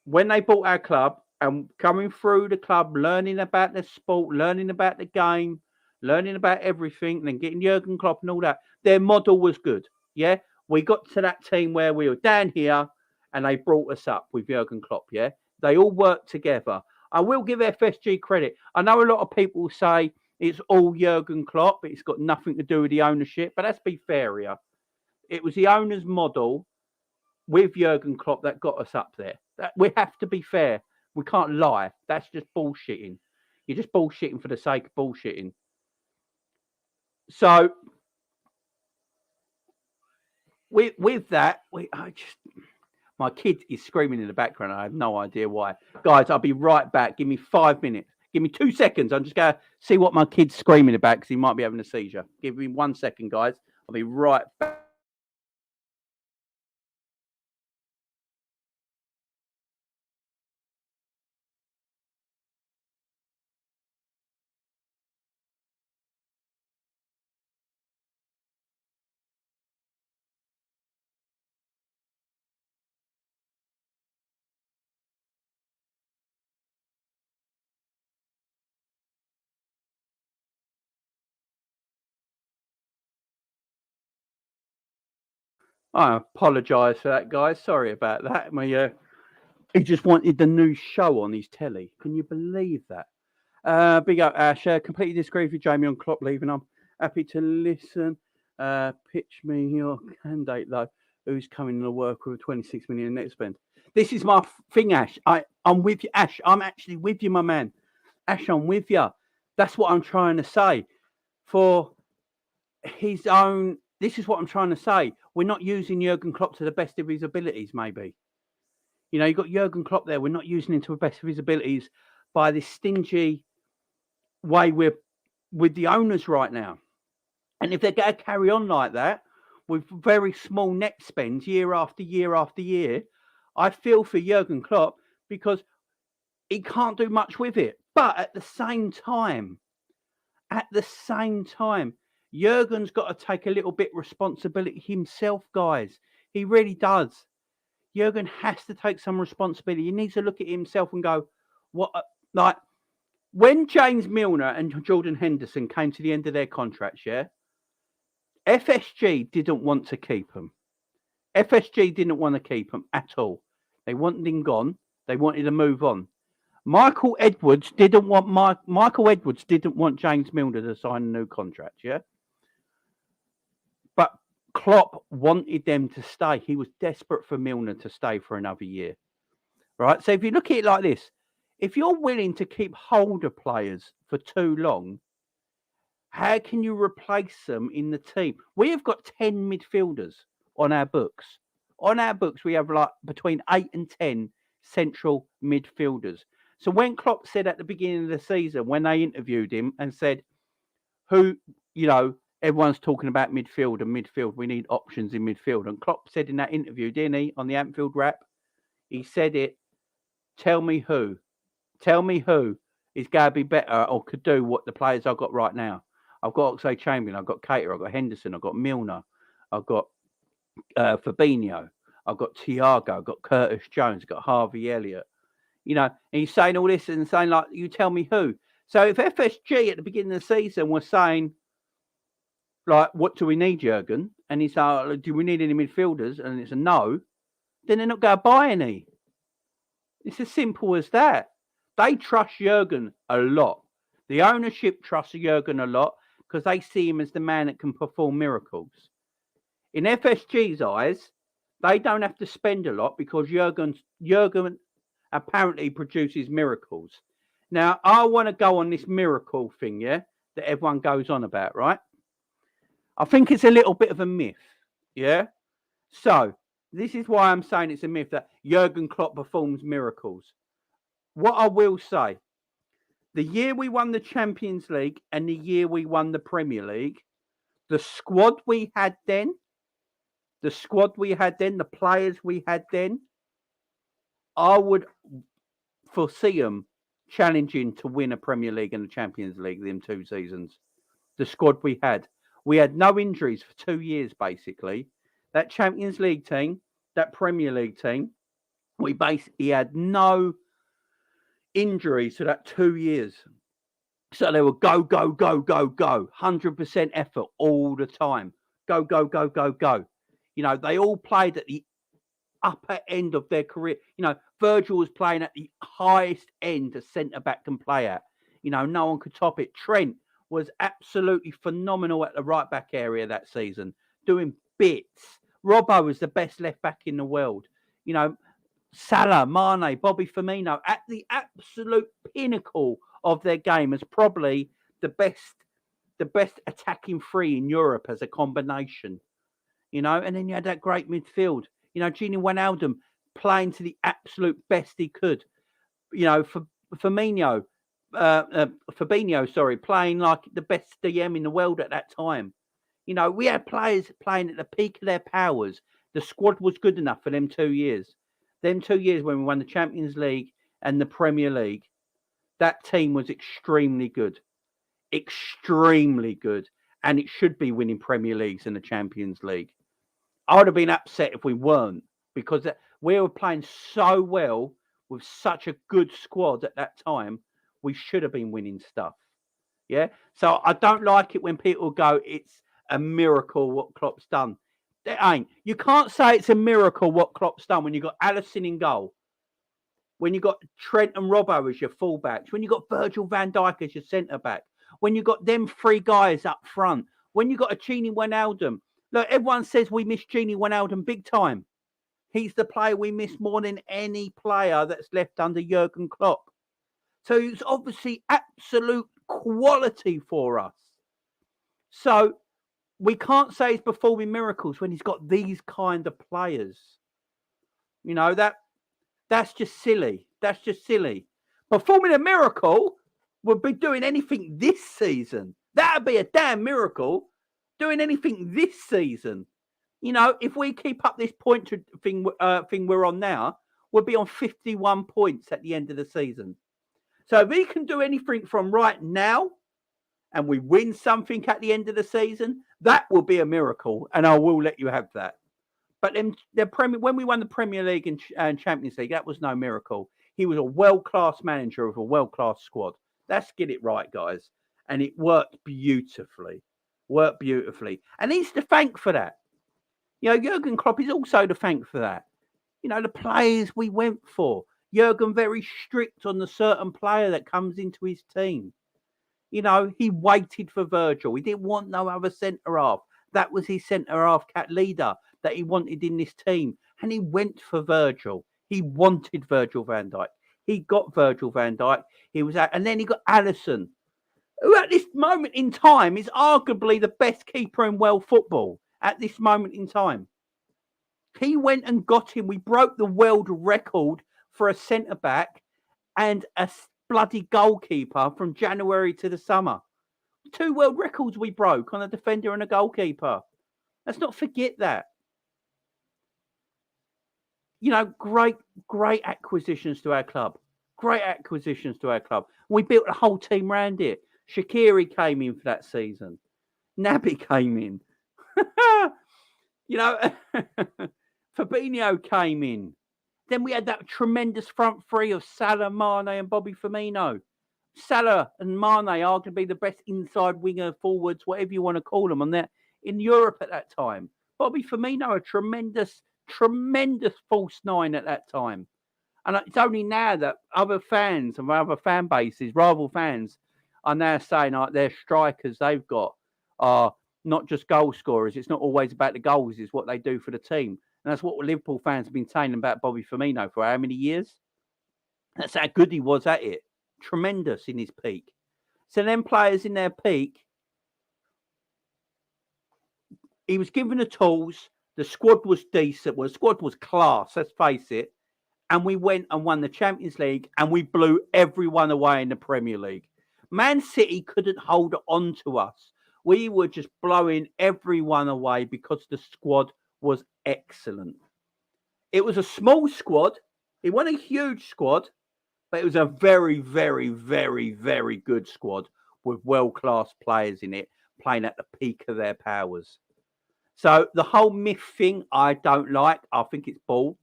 when they bought our club and coming through the club, learning about the sport, learning about the game, learning about everything, and then getting Jurgen Klopp and all that, their model was good. Yeah, we got to that team where we were down here and they brought us up with Jurgen Klopp. Yeah, they all worked together. I will give FSG credit. I know a lot of people say it's all Jurgen Klopp, it's got nothing to do with the ownership, but let's be fair here. It was the owner's model with Jurgen Klopp that got us up there. We have to be fair. We can't lie. That's just bullshitting. You're just bullshitting for the sake of bullshitting. So with that, my kid is screaming in the background. I have no idea why. Guys, I'll be right back. Give me 5 minutes. Give me 2 seconds. I'm just going to see what my kid's screaming about because he might be having a seizure. Give me 1 second, guys. I'll be right back. I apologise for that, guys. Sorry about that. He just wanted the new show on his telly. Can you believe that? Big up, Ash. Completely disagree with Jamie on Klopp leaving. I'm happy to listen. Pitch me your candidate, though. Who's coming to work with 26 million net spend? This is my thing, Ash. I'm with you, Ash. I'm actually with you, my man. Ash, I'm with you. That's what I'm trying to say. For his own... This is what I'm trying to say. We're not using Jurgen Klopp to the best of his abilities, maybe. You know, you've got Jurgen Klopp there. We're not using him to the best of his abilities by this stingy way we're with the owners right now. And if they're going to carry on like that, with very small net spends year after year after year, I feel for Jurgen Klopp because he can't do much with it. But at the same time, Jurgen's got to take a little bit responsibility himself, guys. He really does. Jurgen has to take some responsibility. He needs to look at himself and go, what? Like, when James Milner and Jordan Henderson came to the end of their contracts, yeah, FSG didn't want to keep them. FSG didn't want to keep them at all. They wanted him gone. They wanted to move on. Michael Edwards didn't want James Milner to sign a new contract, yeah? But Klopp wanted them to stay. He was desperate for Milner to stay for another year, right? So if you look at it like this, if you're willing to keep hold of players for too long, how can you replace them in the team? We have got 10 midfielders on our books. On our books, we have like between 8 and 10 central midfielders. So when Klopp said at the beginning of the season, when they interviewed him and said, who, you know, everyone's talking about midfield, we need options in midfield. And Klopp said in that interview, didn't he, on the Anfield Wrap, he said it, tell me who is going to be better or could do what the players I've got right now. I've got Oxlade-Chamberlain, I've got Cater, I've got Henderson, I've got Milner, I've got Fabinho, I've got Thiago, I've got Curtis Jones, I've got Harvey Elliott. You know, and he's saying all this and saying, like, you tell me who. So if FSG at the beginning of the season was saying, like, what do we need, Jurgen? And he's like, do we need any midfielders? And it's a no. Then they're not going to buy any. It's as simple as that. They trust Jurgen a lot. The ownership trusts Jurgen a lot because they see him as the man that can perform miracles. In FSG's eyes, they don't have to spend a lot because Jurgen apparently produces miracles. Now, I want to go on this miracle thing, yeah, that everyone goes on about, right? I think it's a little bit of a myth, yeah? So, this is why I'm saying it's a myth that Jurgen Klopp performs miracles. What I will say, the year we won the Champions League and the year we won the Premier League, the squad we had then, the players we had then, I would foresee them challenging to win a Premier League and a Champions League in 2 seasons. The squad we had. We had no injuries for 2 years, basically. That Champions League team, that Premier League team, we basically had no injuries for that 2 years. So they were go, go, go, go, go. 100% effort all the time. Go, go, go, go, go. You know, they all played at the upper end of their career. You know, Virgil was playing at the highest end a centre-back can play at. You know, no one could top it. Trent was absolutely phenomenal at the right-back area that season, doing bits. Robbo was the best left-back in the world. You know, Salah, Mane, Bobby Firmino at the absolute pinnacle of their game as probably the best attacking three in Europe as a combination. You know, and then you had that great midfield. You know, Gini Wijnaldum playing to the absolute best he could. You know, Fabinho, playing like the best DM in the world at that time. You know, we had players playing at the peak of their powers. The squad was good enough for them 2 years. Them 2 years when we won the Champions League and the Premier League, that team was extremely good. Extremely good. And it should be winning Premier Leagues and the Champions League. I would have been upset if we weren't, because we were playing so well with such a good squad at that time. We should have been winning stuff. Yeah. So I don't like it when people go, it's a miracle what Klopp's done. It ain't. You can't say it's a miracle what Klopp's done when you got Alisson in goal, when you got Trent and Robbo as your fullbacks, when you got Virgil van Dijk as your centre back, when you got them three guys up front, when you got a Gini Wijnaldum. Look, everyone says we miss Gini Wijnaldum big time. He's the player we miss more than any player that's left under Jurgen Klopp. So it's obviously absolute quality for us. So we can't say he's performing miracles when he's got these kind of players. You know, that's just silly. That's just silly. Performing a miracle would be doing anything this season. That would be a damn miracle. Doing anything this season. You know, if we keep up this point thing we're on now, we'll be on 51 points at the end of the season. So if we can do anything from right now and we win something at the end of the season, that will be a miracle, and I will let you have that. But then when we won the Premier League and Champions League, that was no miracle. He was a world-class manager of a world-class squad. Let's get it right, guys. And it worked beautifully. And he's to thank for that. You know, Jurgen Klopp is also to thank for that. You know, the players we went for. Jurgen very strict on the certain player that comes into his team. You know, he waited for Virgil. He didn't want no other centre-half. That was his centre-half leader that he wanted in this team. And he went for Virgil. He wanted Virgil van Dijk. He got Virgil van Dijk. He was out. And then he got Alisson, who at this moment in time is arguably the best keeper in world football at this moment in time. He went and got him. We broke the world record for a centre-back and a bloody goalkeeper from January to the summer. 2 world records we broke on a defender and a goalkeeper. Let's not forget that. You know, great acquisitions to our club. Great acquisitions to our club. We built the whole team around it. Shaqiri came in for that season. Naby came in. You know, Fabinho came in. Then we had that tremendous front three of Salah, Mane and Bobby Firmino. Salah and Mane arguably the best inside winger forwards, whatever you want to call them, on that in Europe at that time. Bobby Firmino, a tremendous false nine at that time. And it's only now that other fans and other fan bases, rival fans, are now saying like their strikers they've got are not just goal scorers. It's not always about the goals. It's what they do for the team. And that's what Liverpool fans have been saying about Bobby Firmino for how many years? That's how good he was at it. Tremendous in his peak. So then players in their peak, he was given the tools. The squad was decent. Well, the squad was class, let's face it. And we went and won the Champions League and we blew everyone away in the Premier League. Man City couldn't hold on to us. We were just blowing everyone away because the squad was excellent. It was a small squad. It wasn't a huge squad, but it was a very, very, very, very good squad with world-class players in it, playing at the peak of their powers. So the whole myth thing, I don't like. I think it's bull,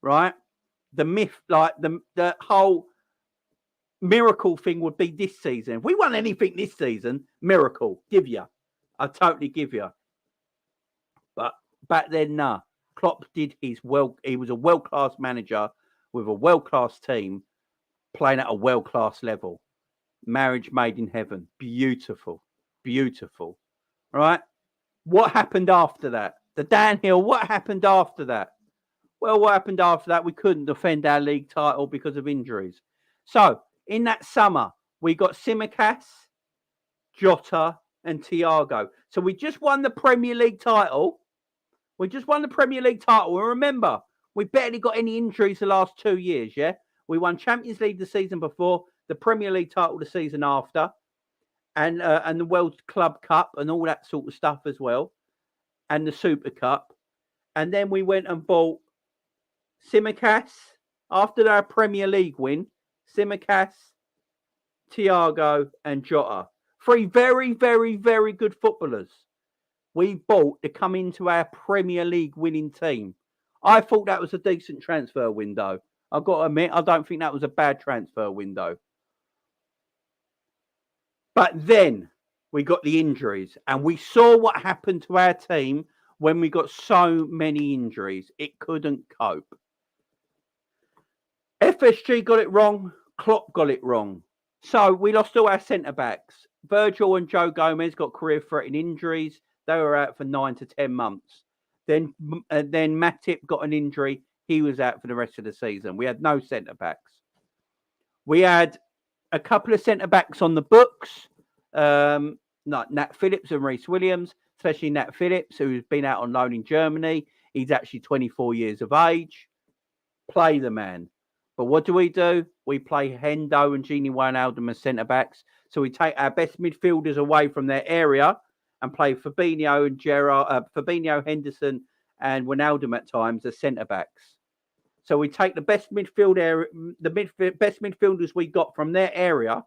right? The myth, like the whole miracle thing would be this season. If we won anything this season, miracle, give you. I totally give you. But back then, nah. Klopp did his well. He was a world-class manager with a world-class team playing at a world-class level. Marriage made in heaven. Beautiful. Beautiful. Right? What happened after that? The downhill, what happened after that? Well, what happened after that? We couldn't defend our league title because of injuries. So, in that summer, we got Tsimikas, Jota, and Thiago. So, we just won the Premier League title. And remember, we barely got any injuries the last 2 years, yeah? We won Champions League the season before, the Premier League title the season after, and the World Club Cup and all that sort of stuff as well, and the Super Cup. And then we went and bought Tsimikas after their Premier League win. Tsimikas, Thiago, and Jota. 3 very, very, very good footballers we bought to come into our Premier League winning team. I thought that was a decent transfer window. I've got to admit, I don't think that was a bad transfer window. But then we got the injuries, and we saw what happened to our team when we got so many injuries. It couldn't cope. FSG got it wrong. Klopp got it wrong. So we lost all our centre-backs. Virgil and Joe Gomez got career-threatening injuries. They were out for 9 to 10 months. Then Matip got an injury. He was out for the rest of the season. We had no centre-backs. We had a couple of centre-backs on the books, like Nat Phillips and Reece Williams, especially Nat Phillips, who's been out on loan in Germany. He's actually 24 years of age. Play the man. But what do? We play Hendo and Gini Wijnaldum as centre-backs. So we take our best midfielders away from their area and play Fabinho and Fabinho, Henderson, and Wijnaldum at times as centre-backs. So we take the best midfield area, best midfielders we got from their area,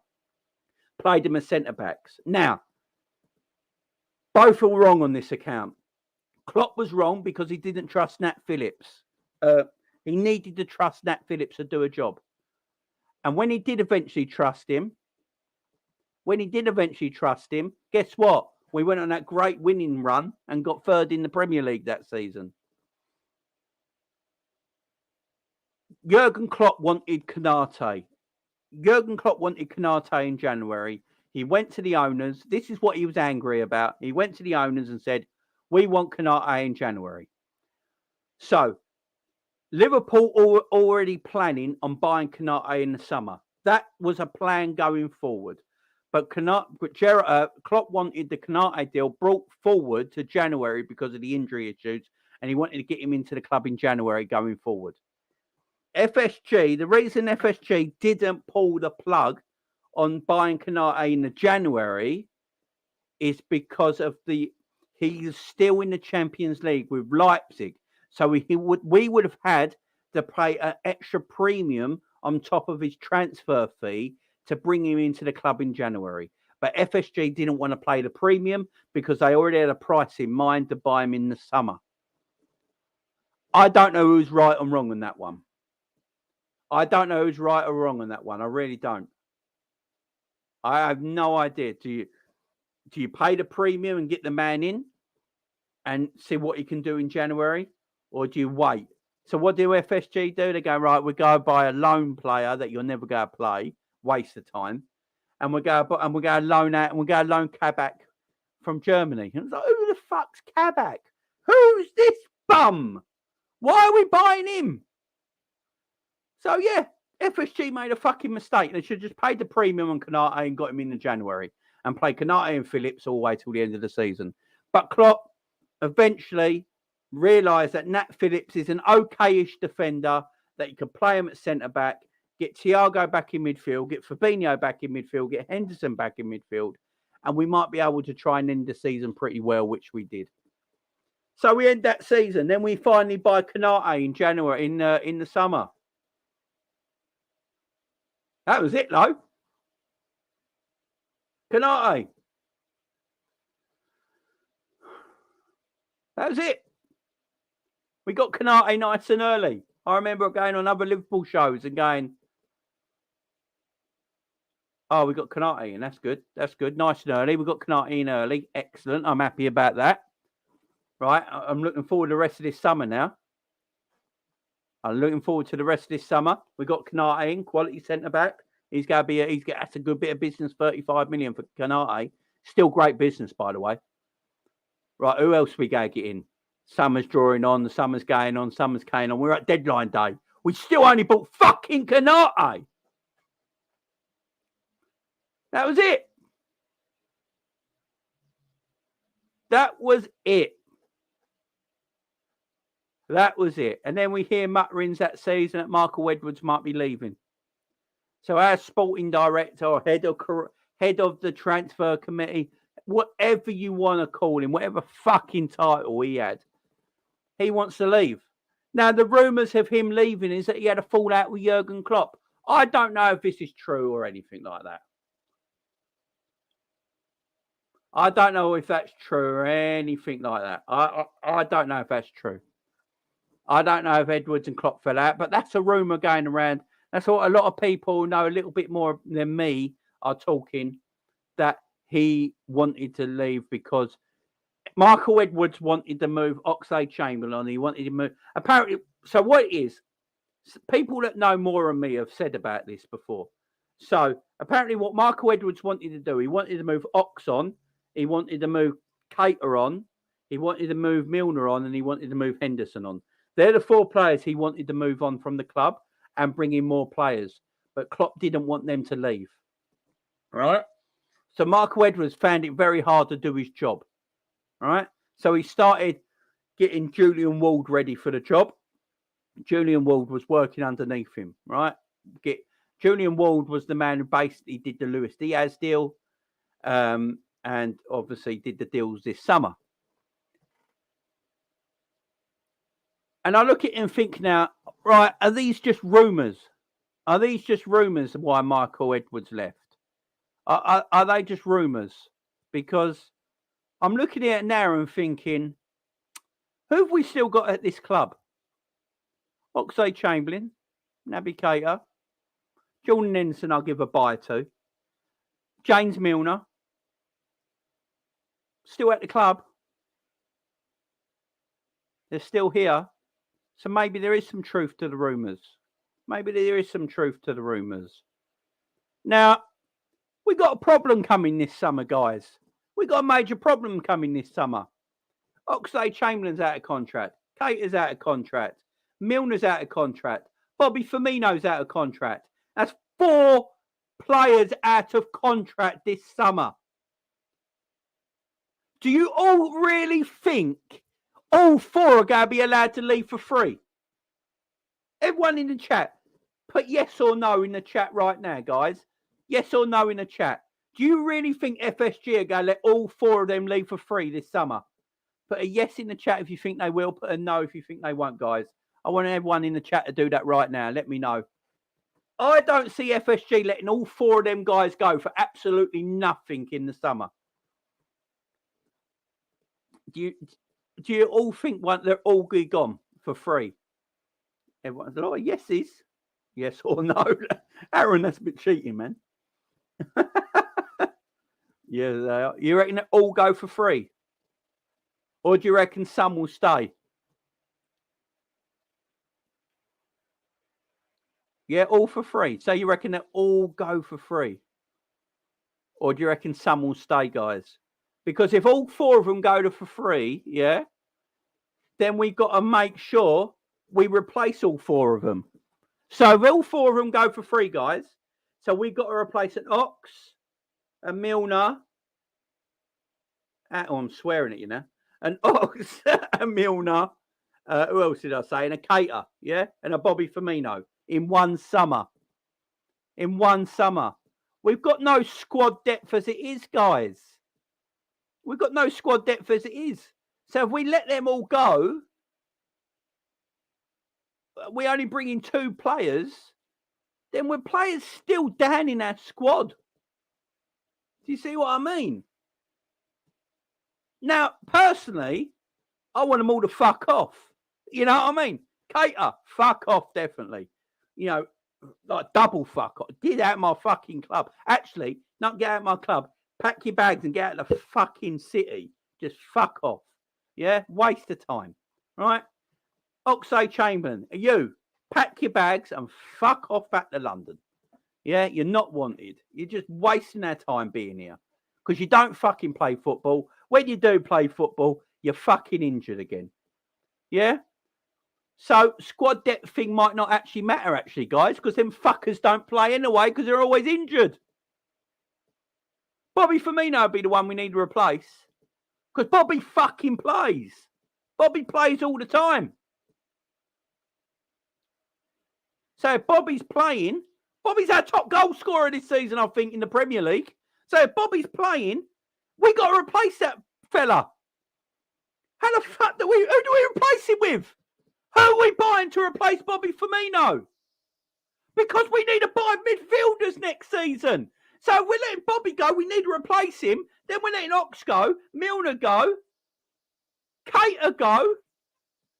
played them as centre-backs. Now, both are wrong on this account. Klopp was wrong because he didn't trust Nat Phillips. He needed to trust Nat Phillips to do a job. And when he did eventually trust him, guess what? We went on that great winning run and got third in the Premier League that season. Jurgen Klopp wanted Konate. In January. He went to the owners. This is what he was angry about. He went to the owners and said, we want Konate in January. So, Liverpool already planning on buying Konate in the summer. That was a plan going forward. But Klopp wanted the Konate deal brought forward to January because of the injury issues, and he wanted to get him into the club in January going forward. FSG, the reason FSG didn't pull the plug on buying Konate in the January is because of he's still in the Champions League with Leipzig. So we would have had to pay an extra premium on top of his transfer fee to bring him into the club in January. But FSG didn't want to pay the premium because they already had a price in mind to buy him in the summer. I don't know who's right and wrong on that one. I really don't. I have no idea. Do you pay the premium and get the man in and see what he can do in January? Or do you wait? So what do FSG do? They go, right, we go buy a loan player that you're never going to play. Waste of time. And we go loan out, and we go loan Kabak from Germany. And it's like, who the fuck's Kabak? Who's this bum? Why are we buying him? So yeah, FSG made a fucking mistake. They should have just paid the premium on Konate and got him in January and played Konate and Phillips all the way till the end of the season. But Klopp eventually realised that Nat Phillips is an okay-ish defender, that he could play him at centre-back, get Thiago back in midfield, get Fabinho back in midfield, get Henderson back in midfield, and we might be able to try and end the season pretty well, which we did. So we end that season. Then we finally buy Konate in January, in the summer. That was it, though. Konate. That was it. We got Canate nice and early. I remember going on other Liverpool shows and going, oh, we got Canate in. That's good. That's good. Nice and early. We got Canate in early. Excellent. I'm happy about that. Right. I'm looking forward to the rest of this summer now. I'm looking forward to the rest of this summer. We got Canate in, quality centre back. He's going to be. That's a good bit of business. 35 million for Canate. Still great business, by the way. Right. Who else we going to get in? Summer's drawing on. The summer's going on. Summer's going on. We're at deadline day. We still only bought fucking Canate. That was it. That was it. That was it. And then we hear mutterings that season that Michael Edwards might be leaving. So our sporting director or head of the transfer committee, whatever you want to call him, whatever fucking title he had, he wants to leave. Now, the rumours of him leaving is that he had a fallout with Jurgen Klopp. I don't know if this is true or anything like that. I don't know if that's true or anything like that. I don't know if that's true. I don't know if Edwards and Klopp fell out, but that's a rumour going around. That's what a lot of people know a little bit more than me are talking, that he wanted to leave because Michael Edwards wanted to move Oxlade-Chamberlain. He wanted to move. Apparently, so what it is, people that know more than me have said about this before. So apparently what Michael Edwards wanted to do, he wanted to move Ox on, he wanted to move Cater on, he wanted to move Milner on, and he wanted to move Henderson on. They're the four players he wanted to move on from the club and bring in more players. But Klopp didn't want them to leave. Right? So Michael Edwards found it very hard to do his job. Right? So he started getting Julian Ward ready for the job. Julian Ward was working underneath him. Right? Julian Ward was the man who basically did the Luis Diaz deal and obviously did the deals this summer. And I look at it and think now, right, are these just rumours? Are these just rumours of why Michael Edwards left? Are they just rumours? Because I'm looking at it now and thinking, who have we still got at this club? Oxlade-Chamberlain, Naby Keita, Jordan Henderson I'll give a bye to. James Milner, still at the club. They're still here. So maybe there is some truth to the rumours. Maybe there is some truth to the rumours. Now, we got a problem coming this summer, guys. We got a major problem coming this summer. Oxlade-Chamberlain's out of contract. Keita's out of contract. Milner's out of contract. Bobby Firmino's out of contract. That's 4 players out of contract this summer. Do you all really think all 4 are going to be allowed to leave for free? Everyone in the chat, put yes or no in the chat right now, guys. Yes or no in the chat. Do you really think FSG are going to let all 4 of them leave for free this summer? Put a yes in the chat if you think they will. Put a no if you think they won't, guys. I want everyone in the chat to do that right now. Let me know. I don't see FSG letting all 4 of them guys go for absolutely nothing in the summer. Do you all think they're all gone for free? Everyone's like, oh, yeses. Yes or no. Aaron, that's a bit cheating, man. Yeah, they are. You reckon they all go for free? Or do you reckon some will stay? Yeah, all for free. So you reckon they all go for free? Or do you reckon some will stay, guys? Because if all 4 of them go for free, yeah, then we've got to make sure we replace all 4 of them. So if all 4 of them go for free, guys, so we've got to replace an Ox, a Milner, I'm swearing at you now, an Ox, a Milner, who else did I say? And a Keita, yeah, and a Bobby Firmino in one summer. In one summer. We've got no squad depth as it is, guys. We've got no squad depth as it is. So if we let them all go, we only bring in 2 players, then we're players still down in our squad. Do you see what I mean? Now, personally, I want them all to fuck off. You know what I mean? Cater, fuck off, definitely. You know, like double fuck off. Get out of my fucking club. Actually, not get out of my club. Pack your bags and get out of the fucking city. Just fuck off. Yeah? Waste of time. Right? Oxlade Chamberlain, you pack your bags and fuck off back to London. Yeah? You're not wanted. You're just wasting our time being here. Because you don't fucking play football. When you do play football, you're fucking injured again. Yeah? So squad depth thing might not actually matter, actually, guys, because them fuckers don't play anyway because they're always injured. Bobby Firmino would be the one we need to replace. Because Bobby fucking plays. Bobby plays all the time. So if Bobby's playing, Bobby's our top goal scorer this season, I think, in the Premier League. So if Bobby's playing, we got to replace that fella. How the fuck who do we replace him with? Who are we buying to replace Bobby Firmino? Because we need to buy midfielders next season. So we're letting Bobby go. We need to replace him. Then we're letting Ox go, Milner go, Cater go.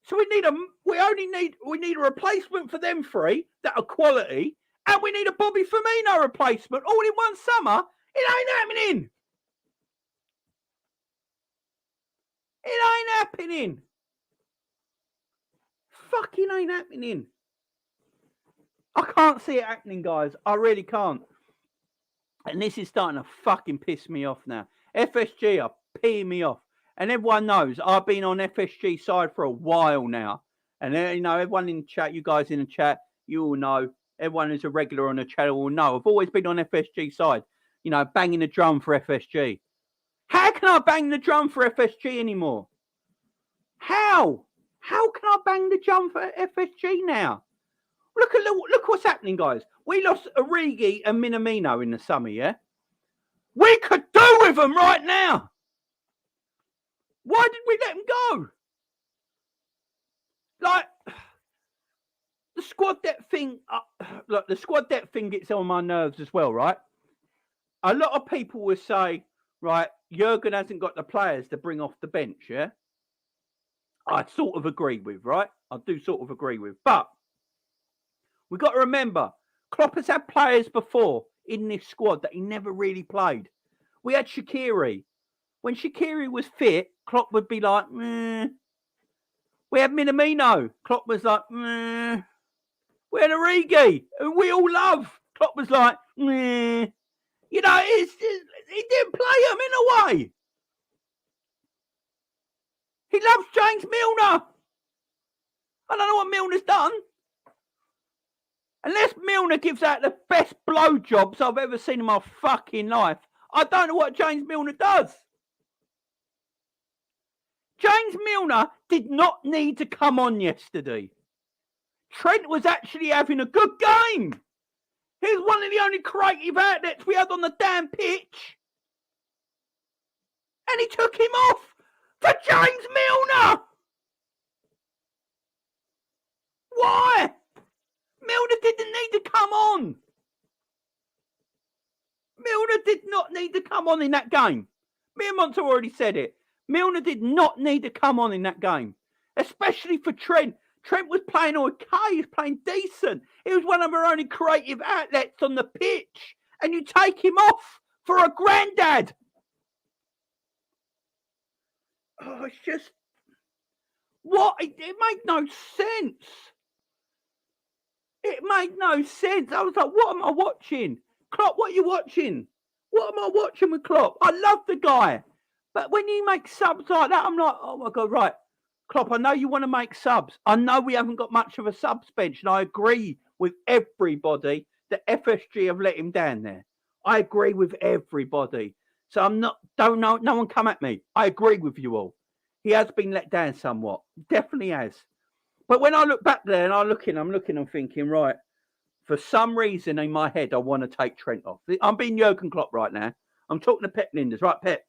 So we need a replacement for them three that are quality, and we need a Bobby Firmino replacement all in one summer. It ain't happening. It ain't happening. Fucking ain't happening. I can't see it happening, guys. I really can't. And this is starting to fucking piss me off now. FSG are peeing me off. And everyone knows I've been on FSG side for a while now. And, you know, everyone in the chat, you guys in the chat, you all know. Everyone who's a regular on the channel will know. I've always been on FSG side. You know, banging the drum for FSG. How can I bang the drum for FSG anymore? How? How can I bang the drum for FSG now? Look what's happening, guys. We lost Origi and Minamino in the summer, yeah? We could do with them right now. Why did we let them go? Like, the squad depth thing, look, the squad depth thing gets on my nerves as well, right? A lot of people will say, right, Jurgen hasn't got the players to bring off the bench, yeah? I sort of agree with, right? I do sort of agree with. But we've got to remember, Klopp has had players before in this squad that he never really played. We had Shaqiri. When Shaqiri was fit, Klopp would be like, meh. We had Minamino. Klopp was like, meh. We had Origi, who we all love. Klopp was like, meh. You know, he didn't play him in a way. He loves James Milner. I don't know what Milner's done. Unless Milner gives out the best blowjobs I've ever seen in my fucking life, I don't know what James Milner does. James Milner did not need to come on yesterday. Trent was actually having a good game. He was one of the only creative outlets we had on the damn pitch. And he took him off for James Milner. Why? Milner didn't need to come on. Milner did not need to come on in that game. Me and Monty already said it. Milner did not need to come on in that game. Especially for Trent. Trent was playing okay. He was playing decent. He was one of our only creative outlets on the pitch. And you take him off for a granddad. Oh, it's just... What? It made no sense. It made no sense. I was like, what am I watching? Klopp, what are you watching? What am I watching with Klopp? I love the guy. But when you make subs like that, I'm like, oh my God, right. Klopp, I know you want to make subs. I know we haven't got much of a subs bench. And I agree with everybody that FSG have let him down there. I agree with everybody. So no one come at me. I agree with you all. He has been let down somewhat. Definitely has. But when I look back there and I'm looking and thinking, right, for some reason in my head, I want to take Trent off. I'm being Jurgen Klopp right now. I'm talking to Pep Linders. Right, Pep?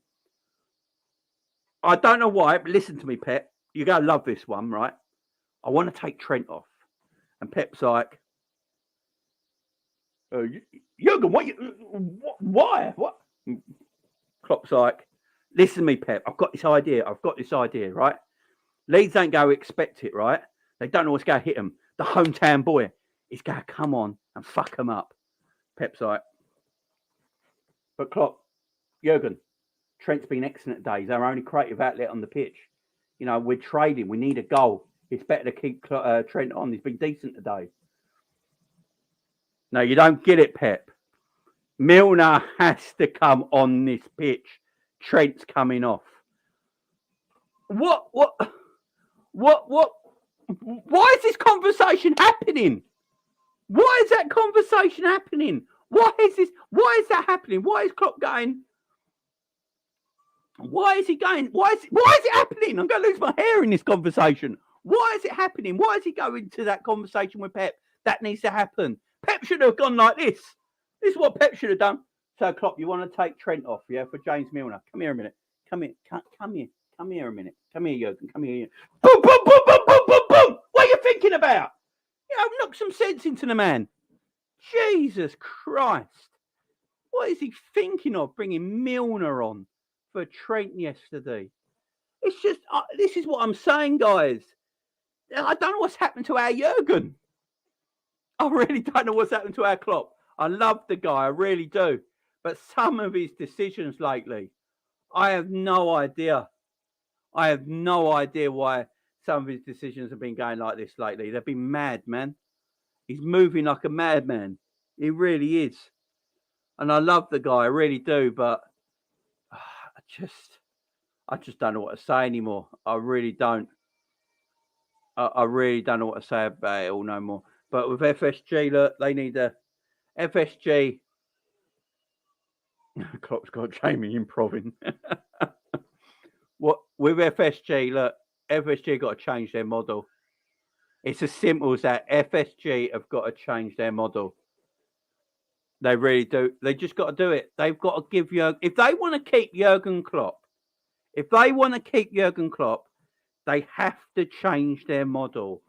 I don't know why, but listen to me, Pep. You're going to love this one, right? I want to take Trent off. And Pep's like, Jurgen, why? What? Klopp's like, listen to me, Pep. I've got this idea, right? Leeds ain't going to expect it, right? They don't know what's going to hit them. The hometown boy is going to come on and fuck them up. Pep's like, but Klopp, Jurgen, Trent's been excellent today. He's our only creative outlet on the pitch. You know, we're trading. We need a goal. It's better to keep Trent on. He's been decent today. No, you don't get it, Pep. Milner has to come on this pitch. Trent's coming off. What? Why is this conversation happening? Why is that conversation happening? Why is that happening? Why is Klopp going? Why is he going? Why is it happening? I'm going to lose my hair in this conversation. Why is it happening? Why is he going to that conversation with Pep? That needs to happen. Pep should have gone like this. This is what Pep should have done. So, Klopp, you want to take Trent off, yeah, for James Milner? Come here a minute. Come here a minute. Come here, Jurgen. Come here. Boom, boom, boom, boom, boom, boom, boom. What are you thinking about? You know, knock some sense into the man. Jesus Christ. What is he thinking of bringing Milner on for Trent yesterday? It's just, this is what I'm saying, guys. I don't know what's happened to our Jurgen. I really don't know what's happened to our Klopp. I love the guy, I really do. But some of his decisions lately, I have no idea. I have no idea why some of his decisions have been going like this lately. They've been mad, man. He's moving like a madman. He really is. And I love the guy, I really do. But I just don't know what to say anymore. I really don't. I really don't know what to say about it all no more. But with FSG, look, they need a FSG. Klopp's got Jamie improving. What with FSG? Look, FSG got to change their model. It's as simple as that. FSG have got to change their model. They really do. They just got to do it. They've got to give if they want to keep Jurgen Klopp, they have to change their model.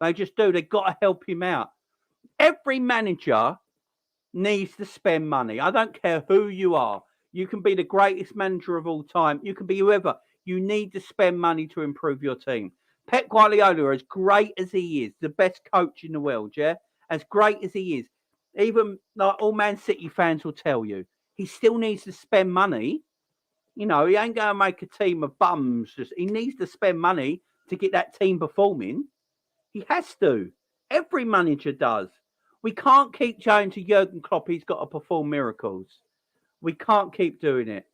They just do. They've got to help him out. Every manager needs to spend money. I don't care who you are. You can be the greatest manager of all time. You can be whoever. You need to spend money to improve your team. Pep Guardiola, as great as he is, the best coach in the world, yeah? As great as he is, even like all Man City fans will tell you, he still needs to spend money. You know, he ain't going to make a team of bums. He needs to spend money to get that team performing. He has to. Every manager does. We can't keep going to Jurgen Klopp. He's got to perform miracles. We can't keep doing it.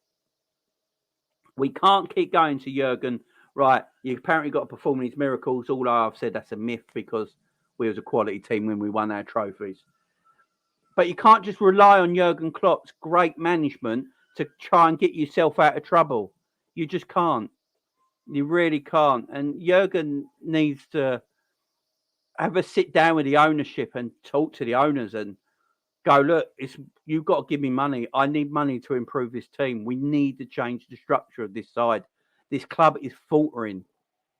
We can't keep going to Jurgen. Right, you apparently got to perform these miracles. All I've said, that's a myth because we was a quality team when we won our trophies. But you can't just rely on Jurgen Klopp's great management to try and get yourself out of trouble. You just can't. You really can't. And Jurgen needs to have a sit down with the ownership and talk to the owners and go, look, you've got to give me money. I need money to improve this team. We need to change the structure of this side. This club is faltering.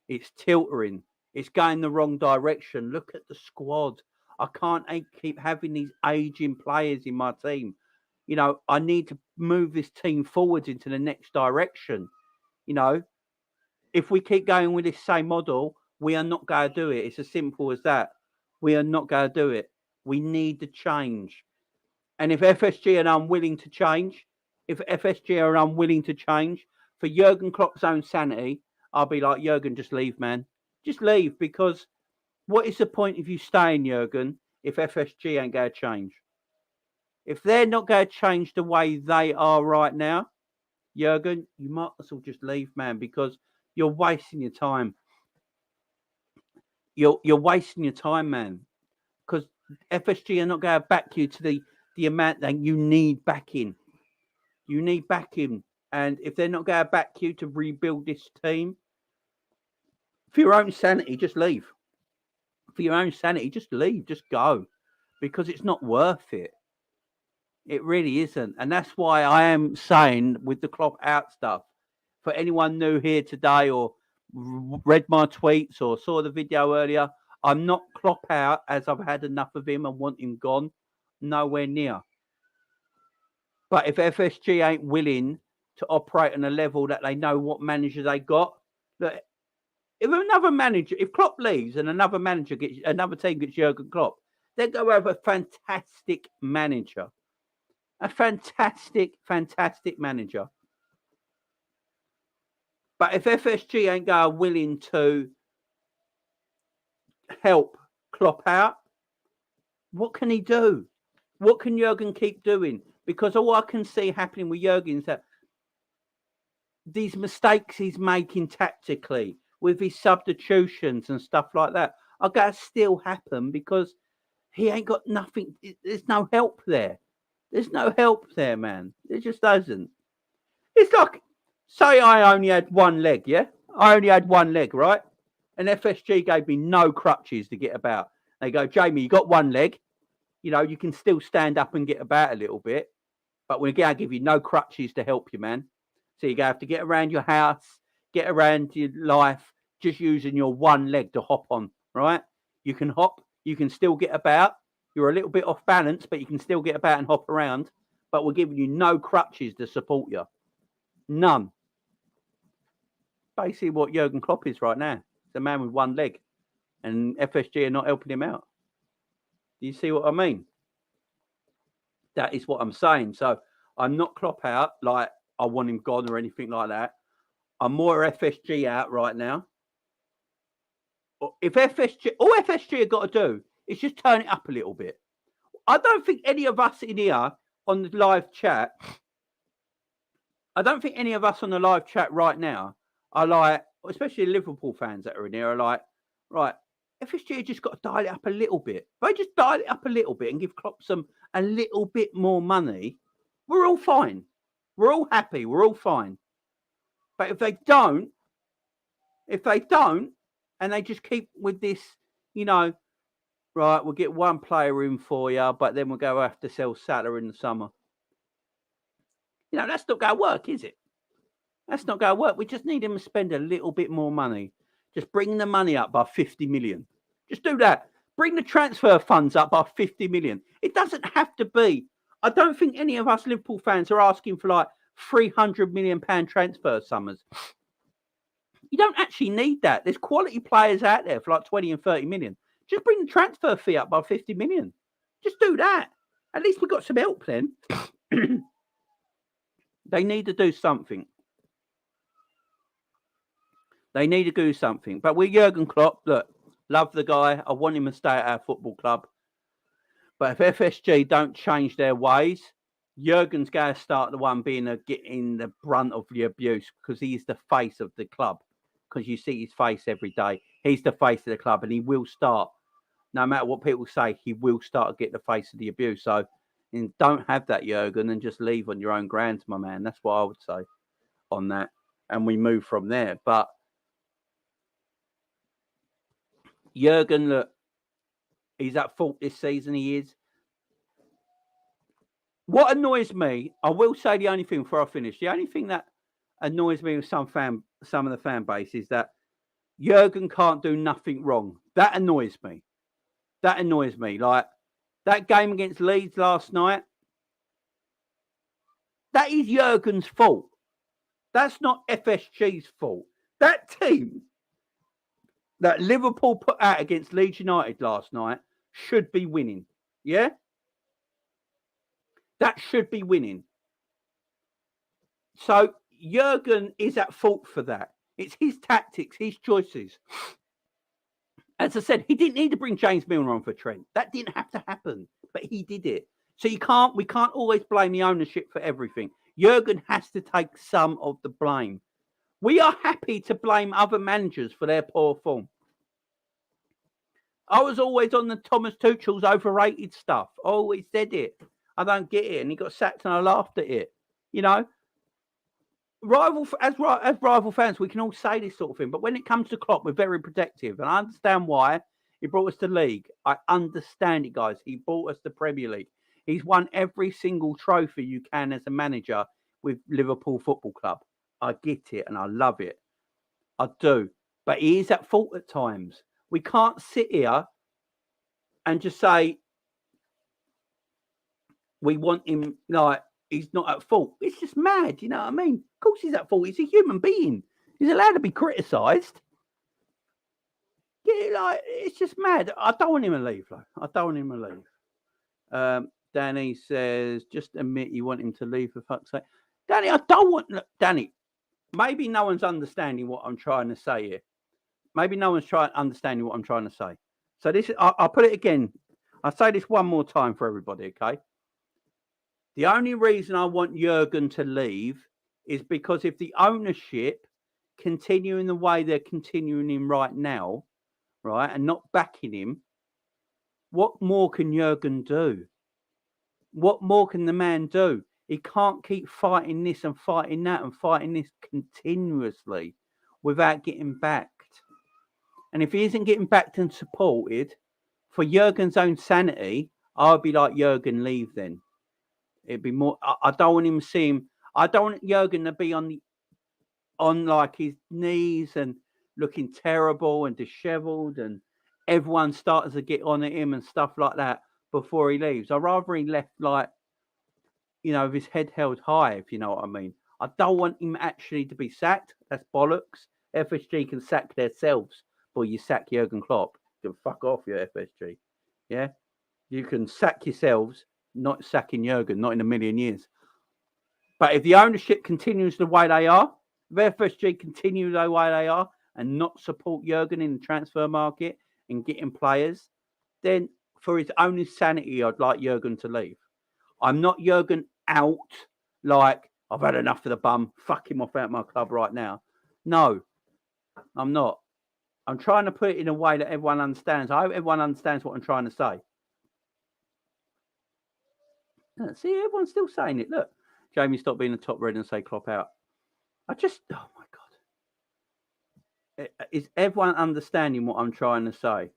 It's tilting. It's going the wrong direction. Look at the squad. I can't keep having these aging players in my team. You know, I need to move this team forwards into the next direction. You know, if we keep going with this same model, we are not going to do it. It's as simple as that. We are not going to do it. We need to change. And if FSG are unwilling to change, for Jurgen Klopp's own sanity, I'll be like, Jurgen, just leave, man. Just leave, because what is the point of you staying, Jurgen, if FSG ain't going to change? If they're not going to change the way they are right now, Jurgen, you might as well just leave, man, because you're wasting your time. You're wasting your time, man, because FSG are not going to back you to the amount that you need backing. You need backing. And if they're not going to back you to rebuild this team, for your own sanity, just leave. For your own sanity, just leave. Just go. Because it's not worth it. It really isn't. And that's why I am saying with the Klopp out stuff, for anyone new here today or read my tweets or saw the video earlier, I'm not Klopp out as I've had enough of him and want him gone. Nowhere near. But if FSG ain't willing to operate on a level that they know what manager they got, look, if Klopp leaves and another team gets Jurgen Klopp, they're going to have a fantastic manager. A fantastic, fantastic manager. But if FSG ain't going willing to help Klopp out, what can he do? What can Jurgen keep doing? Because all I can see happening with Jurgen is that these mistakes he's making tactically with his substitutions and stuff like that are going to still happen because he ain't got nothing. There's no help there. There's no help there, man. There just doesn't. It's like, say I only had one leg, yeah? I only had one leg, right? And FSG gave me no crutches to get about. They go, Jamie, you got one leg. You know, you can still stand up and get about a little bit. But we're going to give you no crutches to help you, man. So you're going to have to get around your house, get around your life, just using your one leg to hop on, right? You can hop. You can still get about. You're a little bit off balance, but you can still get about and hop around. But we're giving you no crutches to support you. None. Basically what Jurgen Klopp is right now. It's a man with one leg. And FSG are not helping him out. Do you see what I mean? That is what I'm saying. So I'm not Klopp out like I want him gone or anything like that. I'm more FSG out right now. If FSG, all FSG have got to do is just turn it up a little bit. I don't think any of us in here on the live chat, right now are like, especially Liverpool fans that are in here, are like, right, FSG just got to dial it up a little bit. If they just dial it up a little bit and give Klopp a little bit more money, we're all fine. We're all happy. We're all fine. But if they don't, and they just keep with this, you know, right, we'll get one player in for you, but then we'll go have to sell Salah in the summer. You know, that's not going to work, is it? That's not going to work. We just need him to spend a little bit more money. Just bring the money up by 50 million. Just do that. Bring the transfer funds up by 50 million. It doesn't have to be. I don't think any of us Liverpool fans are asking for like £300 million transfer summers. You don't actually need that. There's quality players out there for like 20 and 30 million. Just bring the transfer fee up by 50 million. Just do that. At least we've got some help then. They need to do something. They need to do something. But with Jurgen Klopp, look, love the guy. I want him to stay at our football club. But if FSG don't change their ways, Jurgen's going to start the one getting the brunt of the abuse because he's the face of the club. Because you see his face every day. He's the face of the club and he will start, no matter what people say, he will start to get the face of the abuse. So don't have that, Jurgen, and just leave on your own grounds, my man. That's what I would say on that. And we move from there. But Jurgen, look, he's at fault this season. He is. What annoys me, I will say the only thing before I finish, the only thing that annoys me with some of the fan base is that Jurgen can't do nothing wrong. That annoys me. Like that game against Leeds last night, that is Jurgen's fault. That's not FSG's fault. That team that Liverpool put out against Leeds United last night should be winning. Yeah? That should be winning. So Jurgen is at fault for that. It's his tactics, his choices. As I said, he didn't need to bring James Milner on for Trent. That didn't have to happen, but he did it. So we can't always blame the ownership for everything. Jurgen has to take some of the blame. We are happy to blame other managers for their poor form. I was always on the Thomas Tuchel's overrated stuff. I always said it. I don't get it. And he got sacked and I laughed at it. You know, as rival fans, we can all say this sort of thing. But when it comes to Klopp, we're very protective. And I understand why. He brought us to league. I understand it, guys. He brought us to Premier League. He's won every single trophy you can as a manager with Liverpool Football Club. I get it and I love it. I do. But he is at fault at times. We can't sit here and just say we want him like he's not at fault. It's just mad, you know what I mean? Of course he's at fault. He's a human being. He's allowed to be criticised. It's just mad. I don't want him to leave, though. I don't want him to leave. Danny says, just admit you want him to leave, for fuck's sake. Danny, I don't want... Danny, maybe no one's understanding what I'm trying to say here. Maybe no one's understanding what I'm trying to say. So this, I'll put it again. I'll say this one more time for everybody, okay? The only reason I want Jurgen to leave is because if the ownership continue in the way they're continuing him right now, right, and not backing him, what more can Jurgen do? What more can the man do? He can't keep fighting this and fighting that and fighting this continuously without getting backed. And if he isn't getting backed and supported, for Jurgen's own sanity, I'd be like, Jurgen, leave then. It'd be more... I don't want him to see him... I don't want Jurgen to be on like his knees and looking terrible and dishevelled and everyone starts to get on at him and stuff like that before he leaves. I'd rather he left like, with his head held high, if you know what I mean. I don't want him actually to be sacked. That's bollocks. FSG can sack themselves, but you sack Jurgen Klopp. You can fuck off your FSG. Yeah? You can sack yourselves, not sacking Jurgen, not in a million years. But if the ownership continues the way they are, if FSG continue the way they are and not support Jurgen in the transfer market and getting players, then for his own sanity, I'd like Jurgen to leave. I'm not Jurgen out like, I've had enough of the bum, fuck him off out of my club right now. No, I'm not. I'm trying to put it in a way that everyone understands. I hope everyone understands what I'm trying to say. See, everyone's still saying it. Look, Jamie, stop being a top red and say Klopp out. Oh my God. Is everyone understanding what I'm trying to say?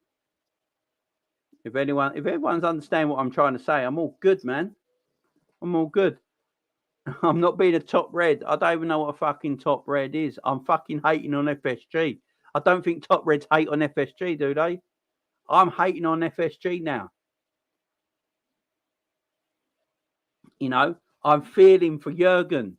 If everyone's understanding what I'm trying to say, I'm all good, man. I'm all good. I'm not being a top red. I don't even know what a fucking top red is. I'm fucking hating on FSG. I don't think top reds hate on FSG, do they? I'm hating on FSG now. I'm feeling for Jurgen.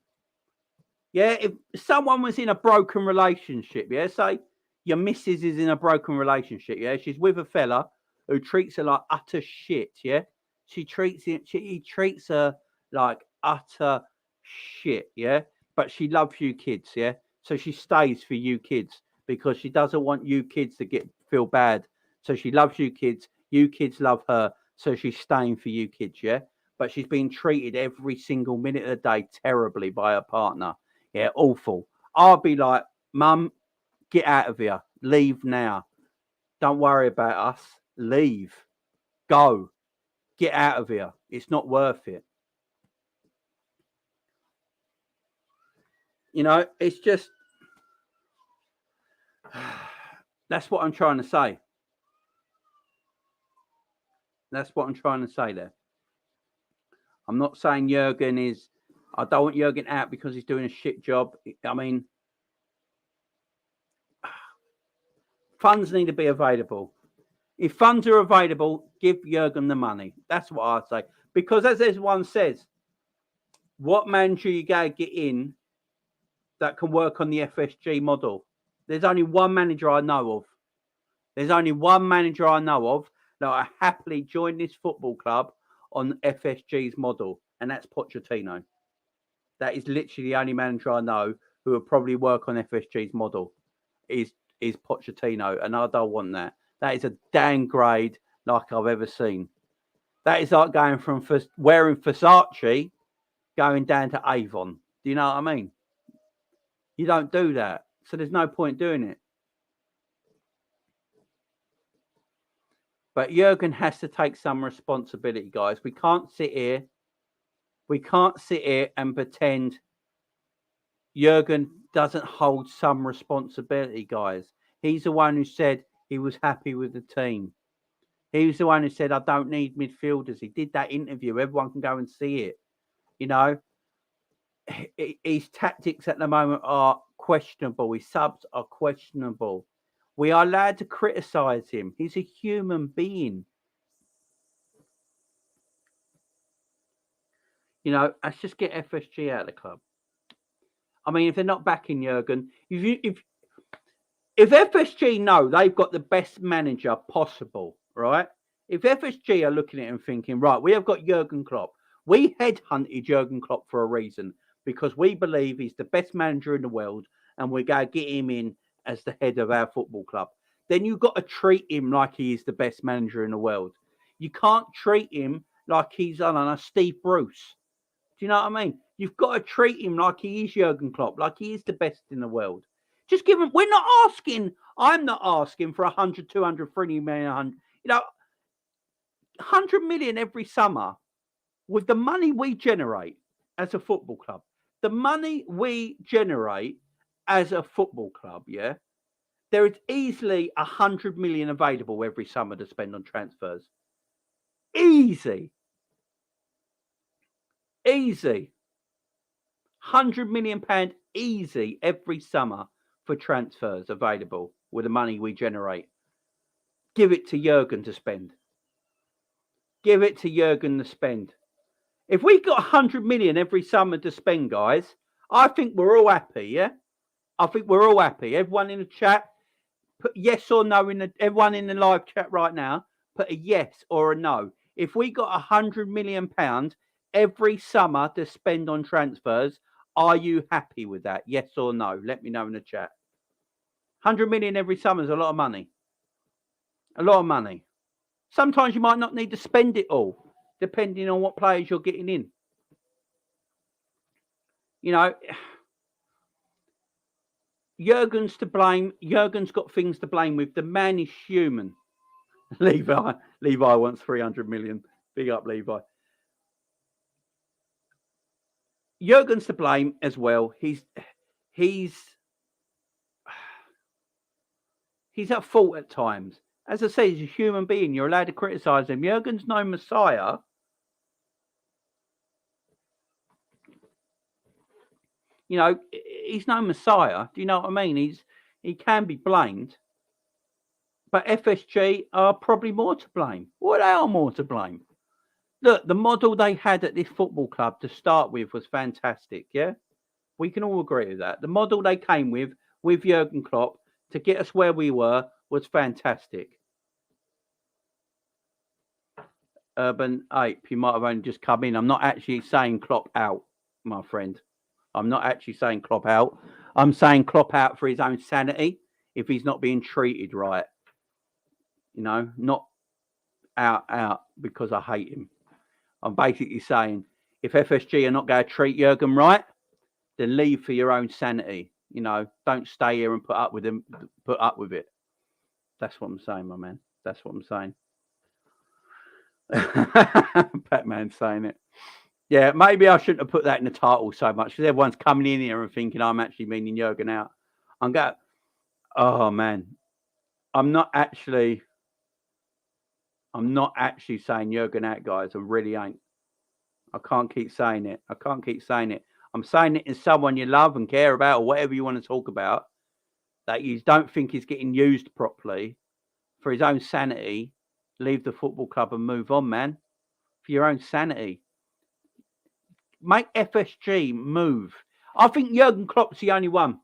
Yeah, if someone was in a broken relationship, yeah, say your missus is in a broken relationship, yeah, she's with a fella who treats her like utter shit, yeah. He treats her like utter shit, yeah. But she loves you kids, yeah. So she stays for you kids because she doesn't want you kids to feel bad. So she loves you kids love her, so she's staying for you kids, yeah. But she's being treated every single minute of the day terribly by her partner. Yeah, awful. I'll be like, Mum, get out of here. Leave now. Don't worry about us. Leave. Go. Get out of here. It's not worth it. It's just... That's what I'm trying to say. That's what I'm trying to say there. I'm not saying Jurgen is... I don't want Jurgen out because he's doing a shit job. I mean, funds need to be available. If funds are available, give Jurgen the money. That's what I'd say. Because as everyone says, what manager you got to get in that can work on the FSG model? There's only one manager I know of. There's only one manager I know of that I happily join this football club on FSG's model, and that's Pochettino. That is literally the only manager I know who would probably work on FSG's model is Pochettino, and I don't want that. That is a downgrade like I've ever seen. That is like going from wearing Versace going down to Avon. Do you know what I mean? You don't do that. So there's no point doing it. But Jurgen has to take some responsibility, guys. We can't sit here and pretend Jurgen doesn't hold some responsibility, guys. He's the one who said he was happy with the team. He was the one who said, I don't need midfielders. He did that interview. Everyone can go and see it. His tactics at the moment are questionable. His subs are questionable. We are allowed to criticise him. He's a human being. Let's just get FSG out of the club. I mean, if they're not backing Jurgen, if if FSG know they've got the best manager possible, right? If FSG are looking at it and thinking, right, we have got Jurgen Klopp. We headhunted Jurgen Klopp for a reason, because we believe he's the best manager in the world and we're going to get him in as the head of our football club. Then you've got to treat him like he is the best manager in the world. You can't treat him like he's, I don't know, Steve Bruce. Do you know what I mean? You've got to treat him like he is Jurgen Klopp, like he is the best in the world. Just give him, we're not asking, I'm not asking for 100, 200, 300 million, 100, 100 million every summer with the money we generate as a football club. The money we generate as a football club, yeah? There is easily 100 million available every summer to spend on transfers. Easy. 100 million pound easy every summer for transfers available with the money we generate. Give it to Jurgen to spend. Give it to Jurgen to spend. If we got 100 million every summer to spend, guys, I think we're all happy, yeah? I think we're all happy. Everyone in the chat, put yes or no everyone in the live chat right now, put a yes or a no. If we got 100 million pound every summer to spend on transfers, are you happy with that? Yes or no? Let me know in the chat. 100 million every summer is a lot of money. A lot of money. Sometimes you might not need to spend it all, depending on what players you're getting in. You know, Jurgen's to blame. Jurgen's got things to blame with. The man is human. Levi wants 300 million. Big up, Levi. Jurgen's to blame as well. He's at fault at times. As I say, he's a human being. You're allowed to criticise him. Jurgen's no messiah. You know, he's no messiah. Do you know what I mean? He can be blamed. But FSG are probably more to blame. Well, they are more to blame. Look, the model they had at this football club to start with was fantastic, yeah? We can all agree with that. The model they came with Jurgen Klopp, to get us where we were, was fantastic. Urban Ape, you might have only just come in. I'm not actually saying Klopp out, my friend. I'm not actually saying Klopp out. I'm saying Klopp out for his own sanity if he's not being treated right. You know, not out because I hate him. I'm basically saying if FSG are not going to treat Jurgen right, then leave for your own sanity. You know, don't stay here and put up with him. Put up with it. That's what I'm saying, my man. That's what I'm saying. Batman's saying it. Yeah, maybe I shouldn't have put that in the title so much because everyone's coming in here and thinking I'm actually meaning Jurgen out. I'm going, oh man, I'm not actually saying Jurgen out, guys. I really ain't. I can't keep saying it. I'm saying it as someone you love and care about or whatever you want to talk about, that you don't think he's getting used properly for his own sanity. Leave the football club and move on, man. For your own sanity. Make FSG move. I think Jurgen Klopp's the only one.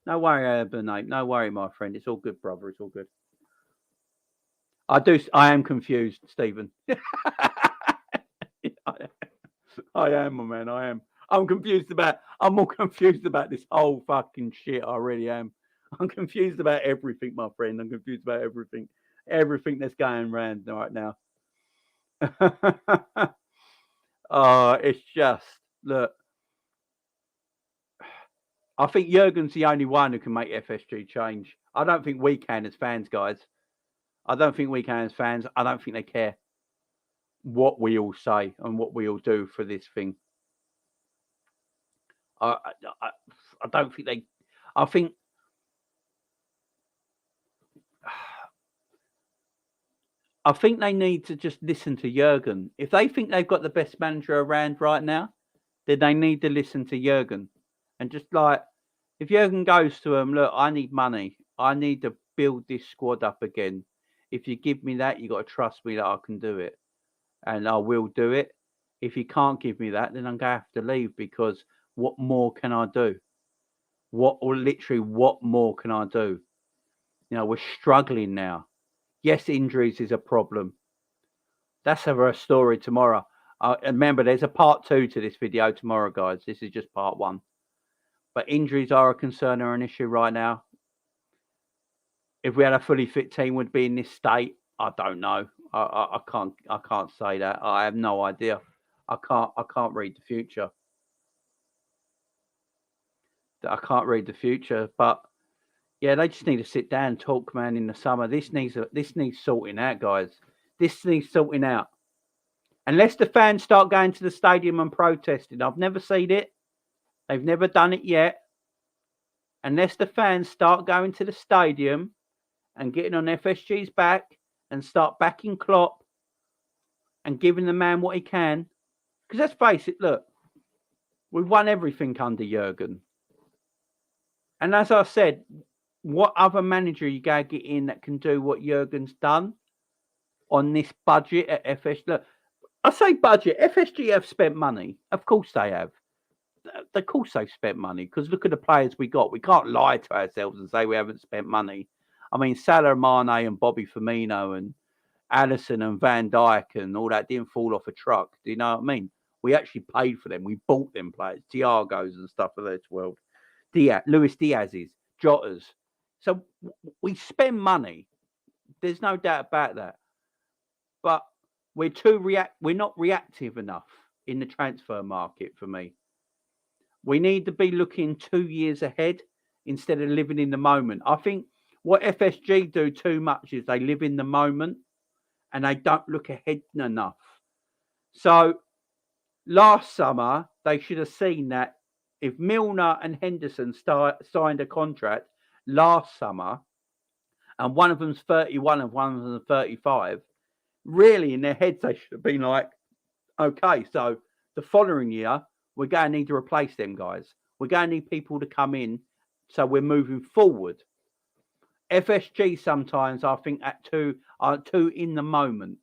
No worry, Bernate. No worry, my friend. It's all good, brother. It's all good. I am confused, Stephen. I am, my man. I am. I'm more confused about this whole fucking shit. I really am. I'm confused about everything, my friend. I'm confused about everything. Everything that's going around right now. It's just, look, I think Jurgen's the only one who can make FSG change. I don't think we can as fans, guys. I don't think we can as fans. I don't think they care what we all say and what we all do for this thing. I don't think they... I think... I think they need to just listen to Jurgen. If they think they've got the best manager around right now, then they need to listen to Jurgen. And just like, if Jurgen goes to them, look, I need money. I need to build this squad up again. If you give me that, you got to trust me that I can do it. And I will do it. If you can't give me that, then I'm going to have to leave, because what more can I do? What more can I do? We're struggling now. Yes, injuries is a problem. That's our story tomorrow. Remember, there's a part 2 to this video tomorrow, guys. This is just part 1. But injuries are a concern or an issue right now. If we had a fully fit team, would be in this state. I don't know. I can't say that. I have no idea. I can't read the future. I can't read the future. But yeah, they just need to sit down and talk, man. In the summer, this needs sorting out, guys. This needs sorting out. Unless the fans start going to the stadium and protesting, I've never seen it. They've never done it yet. Unless the fans start going to the stadium and getting on FSG's back and start backing Klopp and giving the man what he can. Because let's face it, look, we've won everything under Jurgen. And as I said, what other manager you got to get in that can do what Jurgen's done on this budget at FSG? Look, I say budget. FSG have spent money. Of course they have. Of course they've spent money, because look at the players we got. We can't lie to ourselves and say we haven't spent money. I mean, Salah, Mane and Bobby Firmino and Allison and Van Dijk and all that didn't fall off a truck. Do you know what I mean? We actually paid for them. We bought them players. Thiago's and stuff of this world. Luis Diaz's, Jota's. So we spend money. There's no doubt about that. But we're not reactive enough in the transfer market for me. We need to be looking 2 years ahead instead of living in the moment. I think what FSG do too much is they live in the moment and they don't look ahead enough. So last summer, they should have seen that if Milner and Henderson signed a contract last summer, and one of them's 31 and one of them's 35, really in their heads they should have been like, okay, so the following year, we're going to need to replace them guys. We're going to need people to come in, so we're moving forward. FSG sometimes, I think, are too in the moment.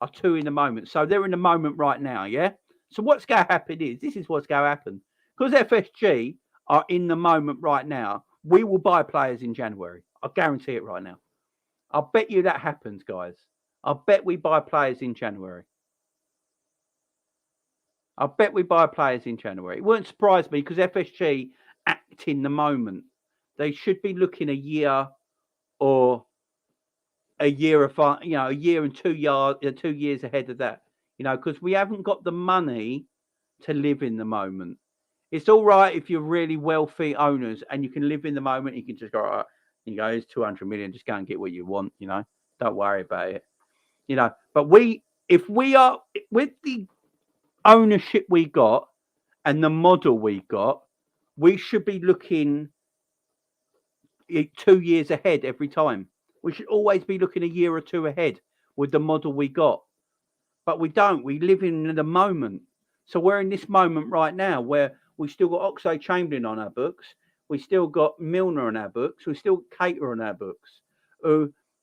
So they're in the moment right now, yeah? So what's going to happen is, this is what's going to happen. Because FSG are in the moment right now, we will buy players in January. I guarantee it right now. I'll bet you that happens, guys. I'll bet we buy players in January. It wouldn't surprise me, because FSG act in the moment. They should be looking a year or a year and 2 years ahead of that. Because we haven't got the money to live in the moment. It's all right if you're really wealthy owners and you can live in the moment. You can just go, all right, here's 200 million, just go and get what you want. Don't worry about it. But if we are with the ownership we got and the model we got, we should be looking 2 years ahead every time. We should always be looking a year or two ahead with the model we got. But we don't. We live in the moment. So we're in this moment right now where we still got Oxlade-Chamberlain on our books. We still got Milner on our books. We still Keita on our books.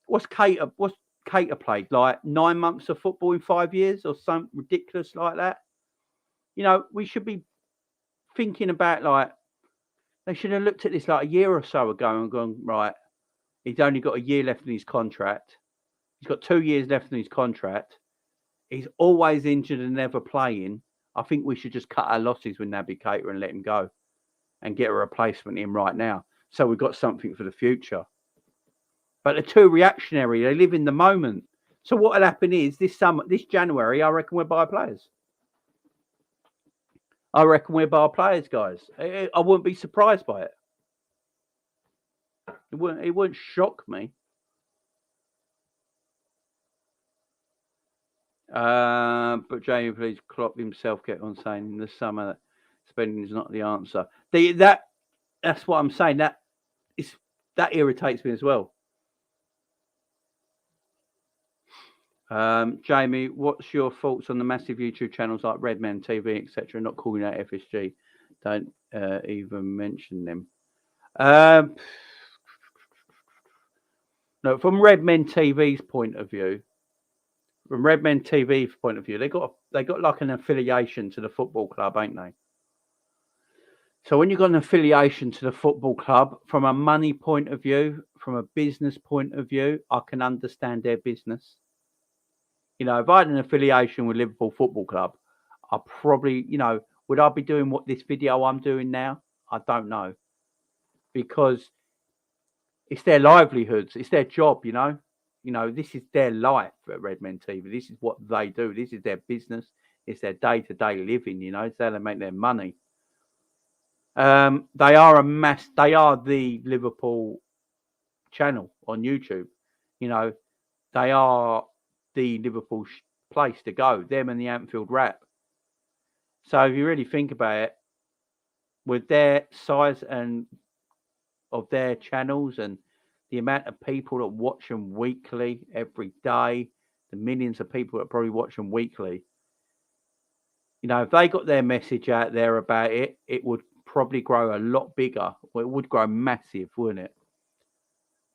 What's Keita played? Like 9 months of football in 5 years or something ridiculous like that? We should be thinking about, like, they should have looked at this like a year or so ago and gone, right, he's only got a year left in his contract. He's got 2 years left in his contract. He's always injured and never playing. I think we should just cut our losses with Naby Keita and let him go and get a replacement in right now. So we've got something for the future. But they're too reactionary. They live in the moment. So what will happen is this January, I reckon we'll buy players. Guys. I wouldn't be surprised by it. It wouldn't shock me. But Jamie, please, Klopp himself kept on saying in the summer that spending is not the answer. That's what I'm saying. That irritates me as well. Jamie, what's your thoughts on the massive YouTube channels like Redman TV, etc., not calling out FSG? Don't even mention them. No, from Redman TV's point of view, they got like an affiliation to the football club, ain't they? So when you've got an affiliation to the football club, from a money point of view, from a business point of view, I can understand their business. You know, if I had an affiliation with Liverpool Football Club, I probably, would I be doing what this video I'm doing now? I don't know. Because it's their livelihoods, it's their job, this is their life at Redmen TV. This is what they do. This is their business. It's their day-to-day living, it's how they make their money. They are the Liverpool channel on YouTube. They are the Liverpool place to go, them and the Anfield Wrap. So if you really think about it, with their size and of their channels and the amount of people that watch them weekly, every day, the millions of people that probably watch them weekly, if they got their message out there about it, it would probably grow a lot bigger. Well, it would grow massive, wouldn't it?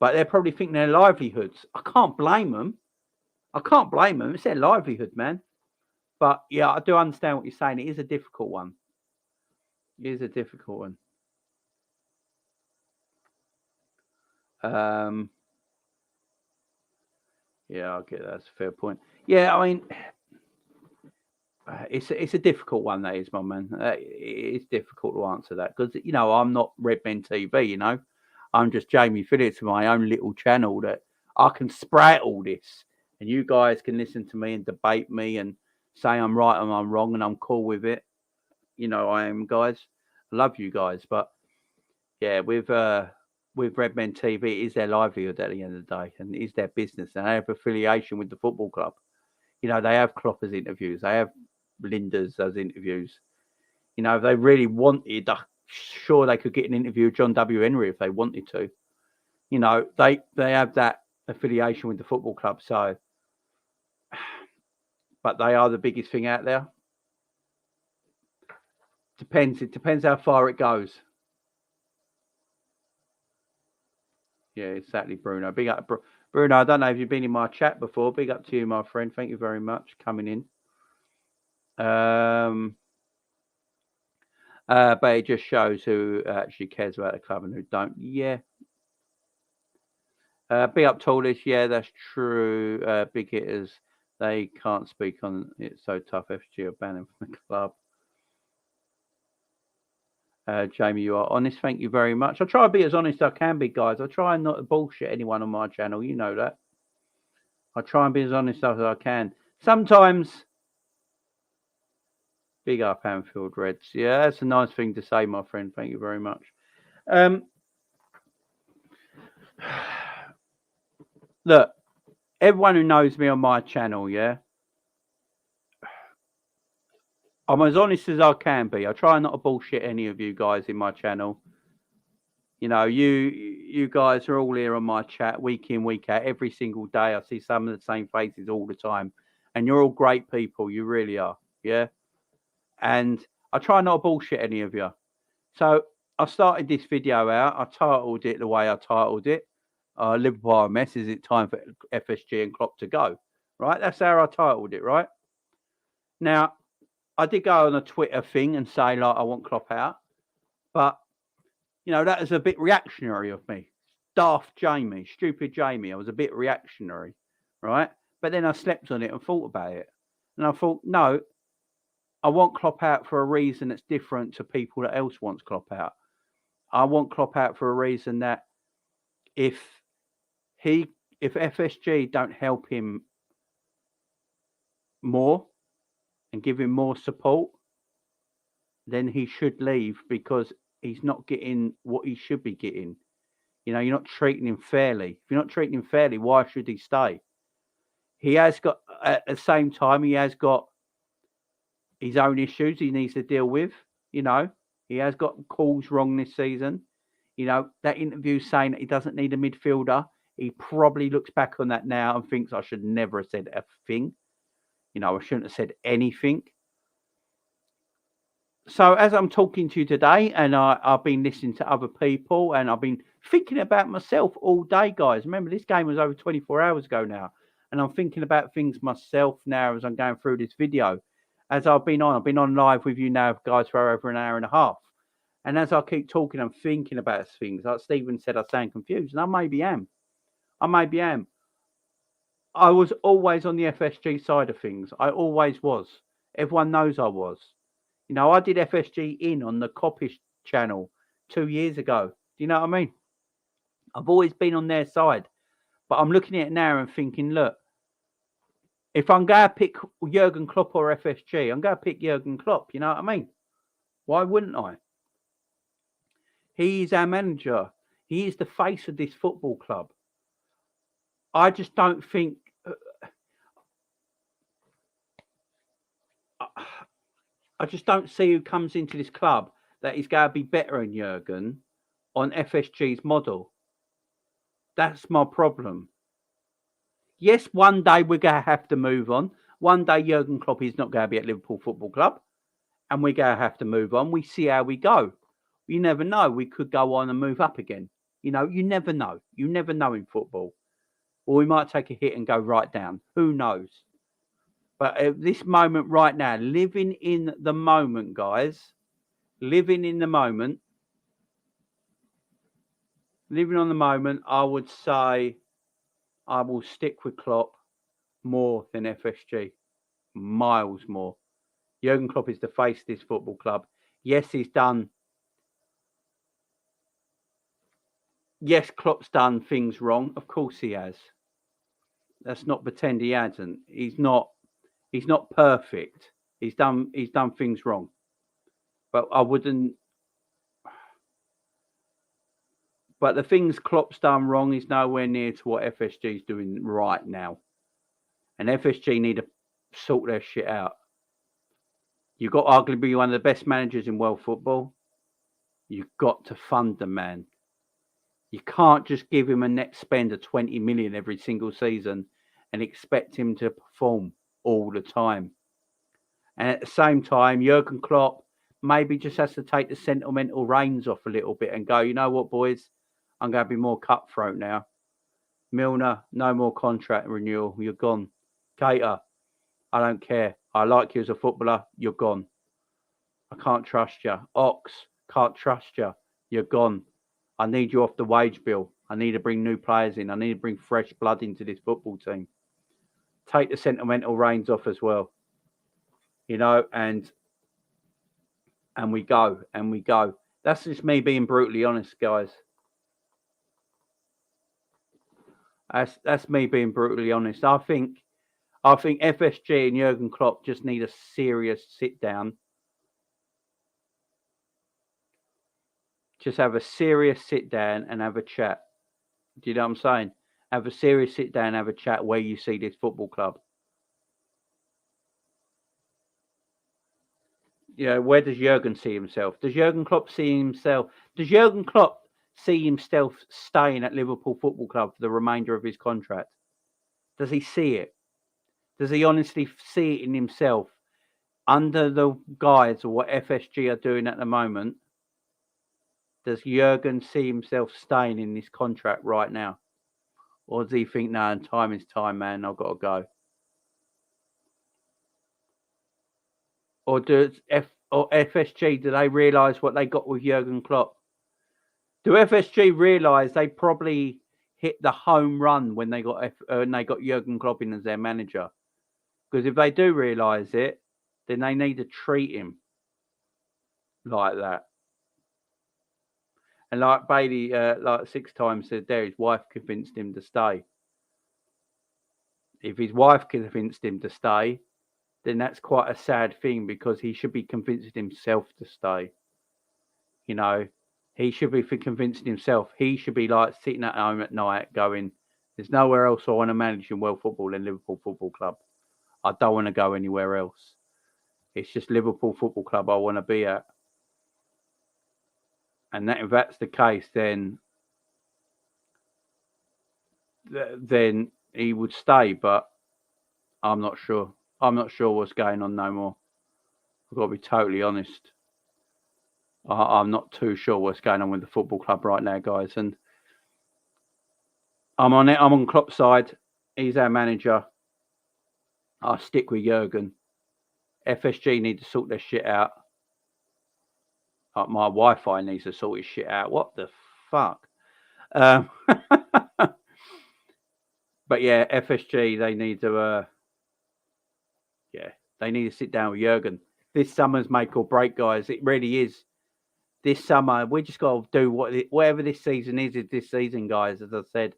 But they're probably thinking their livelihoods. I can't blame them. It's their livelihood, man. But yeah, I do understand what you're saying. It is a difficult one. Yeah, I get that's a fair point. Yeah, I mean, it's a difficult one, that is, my man. It's difficult to answer that because I'm not Redmen TV. I'm just Jamie Phillips, my own little channel that I can sprout all this, and you guys can listen to me and debate me and say I'm right and I'm wrong, and I'm cool with it. I am, guys. I love you guys, but yeah, with Redmen TV, it is their livelihood at the end of the day, and it is their business, and they have affiliation with the football club. They have Klopp as interviews, they have Linda's as interviews. If they really wanted, I'm sure they could get an interview with John W. Henry if they wanted to. They have that affiliation with the football club, so. But they are the biggest thing out there. It depends how far it goes. Yeah, exactly, Bruno. Big up, Bruno. I don't know if you've been in my chat before. Big up to you, my friend. Thank you very much for coming in. But it just shows who actually cares about the club and who don't. Yeah. Big up, Tallish. Yeah, that's true. Big hitters, they can't speak on it. So tough. FSG are banning from the club. Jamie, you are honest. Thank you very much. I try to be as honest as I can be, guys. I try not to bullshit anyone on my channel. You know that. I try and be as honest as I can. Sometimes, big up Anfield Reds. Yeah, that's a nice thing to say, my friend. Thank you very much. Look, everyone who knows me on my channel, yeah, I'm as honest as I can be. I try not to bullshit any of you guys in my channel. You guys are all here on my chat week in, week out, every single day. I see some of the same faces all the time. And you're all great people. You really are. Yeah. And I try not to bullshit any of you. So I started this video out. I titled it the way I titled it. Liverpool RMS, is it time for FSG and Klopp to go? Right? That's how I titled it, right? Now, I did go on a Twitter thing and say, like, I want Klopp out. But, that was a bit reactionary of me. Daft Jamie, stupid Jamie. I was a bit reactionary, right? But then I slept on it and thought about it. And I thought, no, I want Klopp out for a reason that's different to people that else wants Klopp out. I want Klopp out for a reason that if FSG don't help him more and give him more support, then he should leave because he's not getting what he should be getting. You're not treating him fairly. If you're not treating him fairly, why should he stay? He has got, at the same time, he has got his own issues he needs to deal with. He has got calls wrong this season. That interview saying that he doesn't need a midfielder. He probably looks back on that now and thinks I should never have said a thing. I shouldn't have said anything. So as I'm talking to you today, and I've been listening to other people, and I've been thinking about myself all day, guys. Remember, this game was over 24 hours ago now, and I'm thinking about things myself now as I'm going through this video. As I've been on live with you now, guys, for over an hour and a half. And as I keep talking, I'm thinking about things. Like Stephen said, I sound confused, and I maybe am. I was always on the FSG side of things. I always was. Everyone knows I was. You know, I did FSG in on the Kopish channel 2 years ago. Do you know what I mean? I've always been on their side. But I'm looking at it now and thinking, look, if I'm going to pick Jurgen Klopp or FSG, I'm going to pick Jurgen Klopp. You know what I mean? Why wouldn't I? He is our manager. He is the face of this football club. I just don't think... I just don't see who comes into this club that is going to be better than Jurgen on FSG's model. That's my problem. Yes, one day we're going to have to move on. One day Jurgen Klopp is not going to be at Liverpool Football Club, and we're going to have to move on. We see how we go. You never know. We could go on and move up again. You know, you never know. You never know in football. Or we might take a hit and go right down. Who knows? But at this moment right now, living in the moment, guys, living in the moment, living on the moment, I would say I will stick with Klopp more than FSG. Miles more. Jurgen Klopp is the face of this football club. Yes, he's done. Yes, Klopp's done things wrong. Of course he has. Let's not pretend he hasn't. He's not perfect. He's done things wrong. But I wouldn't. But the things Klopp's done wrong is nowhere near to what FSG is doing right now. And FSG need to sort their shit out. You've got arguably one of the best managers in world football. You've got to fund the man. You can't just give him a net spend of 20 million every single season and expect him to perform all the time. And at the same time, Jurgen Klopp maybe just has to take the sentimental reins off a little bit and go, you know what, boys? I'm going to be more cutthroat now. Milner, no more contract renewal. You're gone. Cater, I don't care. I like you as a footballer. You're gone. I can't trust you. Ox, can't trust you. You're gone. I need you off the wage bill. I need to bring new players in. I need to bring fresh blood into this football team. Take the sentimental reins off as well. You know, and we go. That's just me being brutally honest, guys. That's me being brutally honest. I think FSG and Jurgen Klopp just need a serious sit down. Just have a serious sit down and have a chat. Do you know what I'm saying? Have a serious sit down, have a chat where you see this football club. You know, where does Jurgen see himself? Does Jurgen Klopp see himself? Does Jurgen Klopp see himself staying at Liverpool Football Club for the remainder of his contract? Does he see it? Does he honestly see it in himself under the guise of what FSG are doing at the moment? Does Jurgen see himself staying in this contract right now? Or does he think, no, time is time, man, I've got to go? Or does FSG, do they realise what they got with Jurgen Klopp? Do FSG realise they probably hit the home run when they got Jurgen Klopp in as their manager? Because if they do realise it, then they need to treat him like that. And like Bailey, like 6 times said there, his wife convinced him to stay. If his wife convinced him to stay, then that's quite a sad thing because he should be convincing himself to stay. You know, he should be convincing himself. He should be like sitting at home at night going, there's nowhere else I want to manage in world football than Liverpool Football Club. I don't want to go anywhere else. It's just Liverpool Football Club I want to be at. And that, if that's the case, then he would stay. But I'm not sure. I'm not sure what's going on no more. I've got to be totally honest. I'm not too sure what's going on with the football club right now, guys. And I'm on it. I'm on Klopp's side. He's our manager. I'll stick with Jurgen. FSG need to sort their shit out. My Wi-Fi needs to sort his shit out. What the fuck? But yeah, FSG, they need to, they need to sit down with Jurgen. This summer's make or break, guys. It really is. This summer, we just got to do whatever this season is this season, guys. As I said,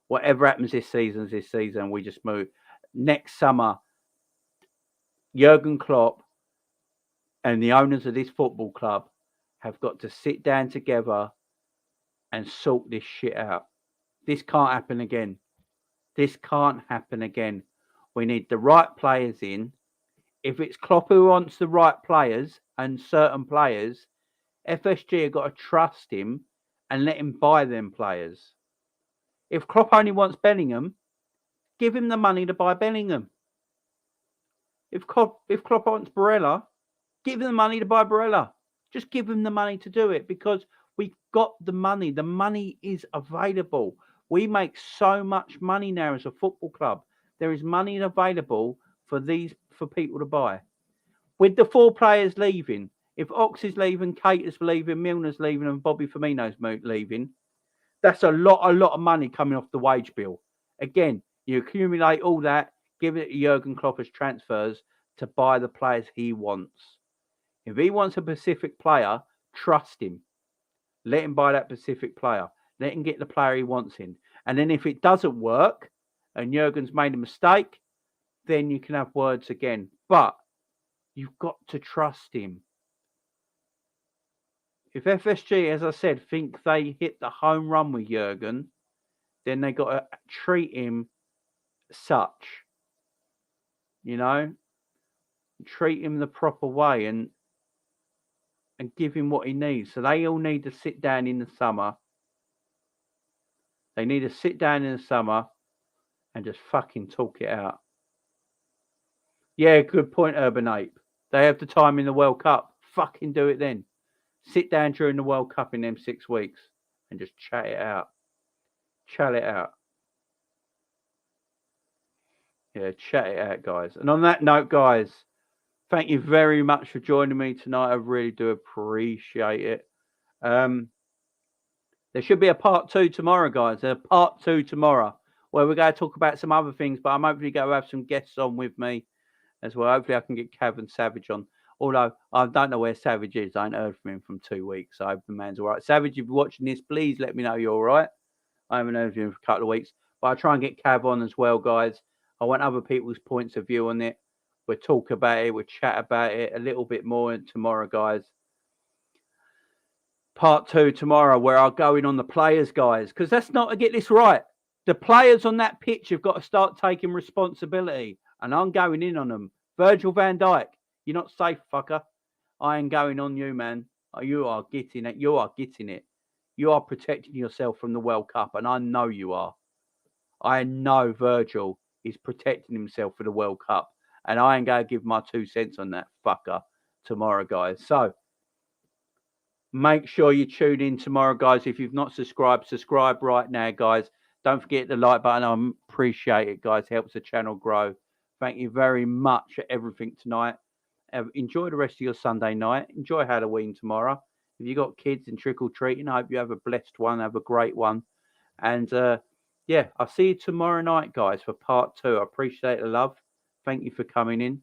whatever happens this season is this season. We just move. Next summer, Jurgen Klopp and the owners of this football club have got to sit down together and sort this shit out. This can't happen again. This can't happen again. We need the right players in. If it's Klopp who wants the right players and certain players, FSG have got to trust him and let him buy them players. If Klopp only wants Bellingham, give him the money to buy Bellingham. If Klopp wants Barella, give him the money to buy Barella. Just give him the money to do it because we've got the money. The money is available. We make so much money now as a football club. There is money available for people to buy. With the 4 players leaving, if Ox is leaving, Kate is leaving, Milner's leaving, and Bobby Firmino's leaving, that's a lot of money coming off the wage bill. Again, you accumulate all that, give it to Jurgen Klopp as transfers to buy the players he wants. If he wants a Pacific player, trust him. Let him buy that Pacific player. Let him get the player he wants in. And then if it doesn't work and Jurgen's made a mistake, then you can have words again. But you've got to trust him. If FSG, as I said, think they hit the home run with Jurgen, then they got to treat him such. Treat him the proper way and give him what he needs. So they all need to sit down in the summer. They need to sit down in the summer and just fucking talk it out. Yeah, good point, Urban Ape. They have the time in the World Cup. Fucking do it then. Sit down during the World Cup in them 6 weeks and just chat it out. Chat it out. Yeah, chat it out, guys. And on that note, guys, thank you very much for joining me tonight. I really do appreciate it. There should be a part 2 tomorrow, guys. A part 2 tomorrow where we're going to talk about some other things, but I'm hopefully going to have some guests on with me as well. Hopefully I can get Cav and Savage on. Although I don't know where Savage is. I ain't heard from him from 2 weeks. So I hope the man's all right. Savage, if you're watching this, please let me know you're all right. I haven't heard from him for a couple of weeks. But I'll try and get Cav on as well, guys. I want other people's points of view on it. We'll talk about it. We'll chat about it a little bit more tomorrow, guys. Part 2 tomorrow where I'll go in on the players, guys. Because that's not to get this right. The players on that pitch have got to start taking responsibility. And I'm going in on them. Virgil van Dijk. You're not safe, fucker. I ain't going on you, man. You are getting it. You are getting it. You are protecting yourself from the World Cup, and I know you are. I know Virgil is protecting himself for the World Cup, and I ain't going to give my 2 cents on that fucker tomorrow, guys. So make sure you tune in tomorrow, guys. If you've not subscribed, subscribe right now, guys. Don't forget the like button. I appreciate it, guys. Helps the channel grow. Thank you very much for everything tonight. Enjoy the rest of your Sunday night. Enjoy Halloween tomorrow. If you've got kids and trick-or-treating, I hope you have a blessed one. Have a great one. And, I'll see you tomorrow night, guys, for part 2. I appreciate the love. Thank you for coming in.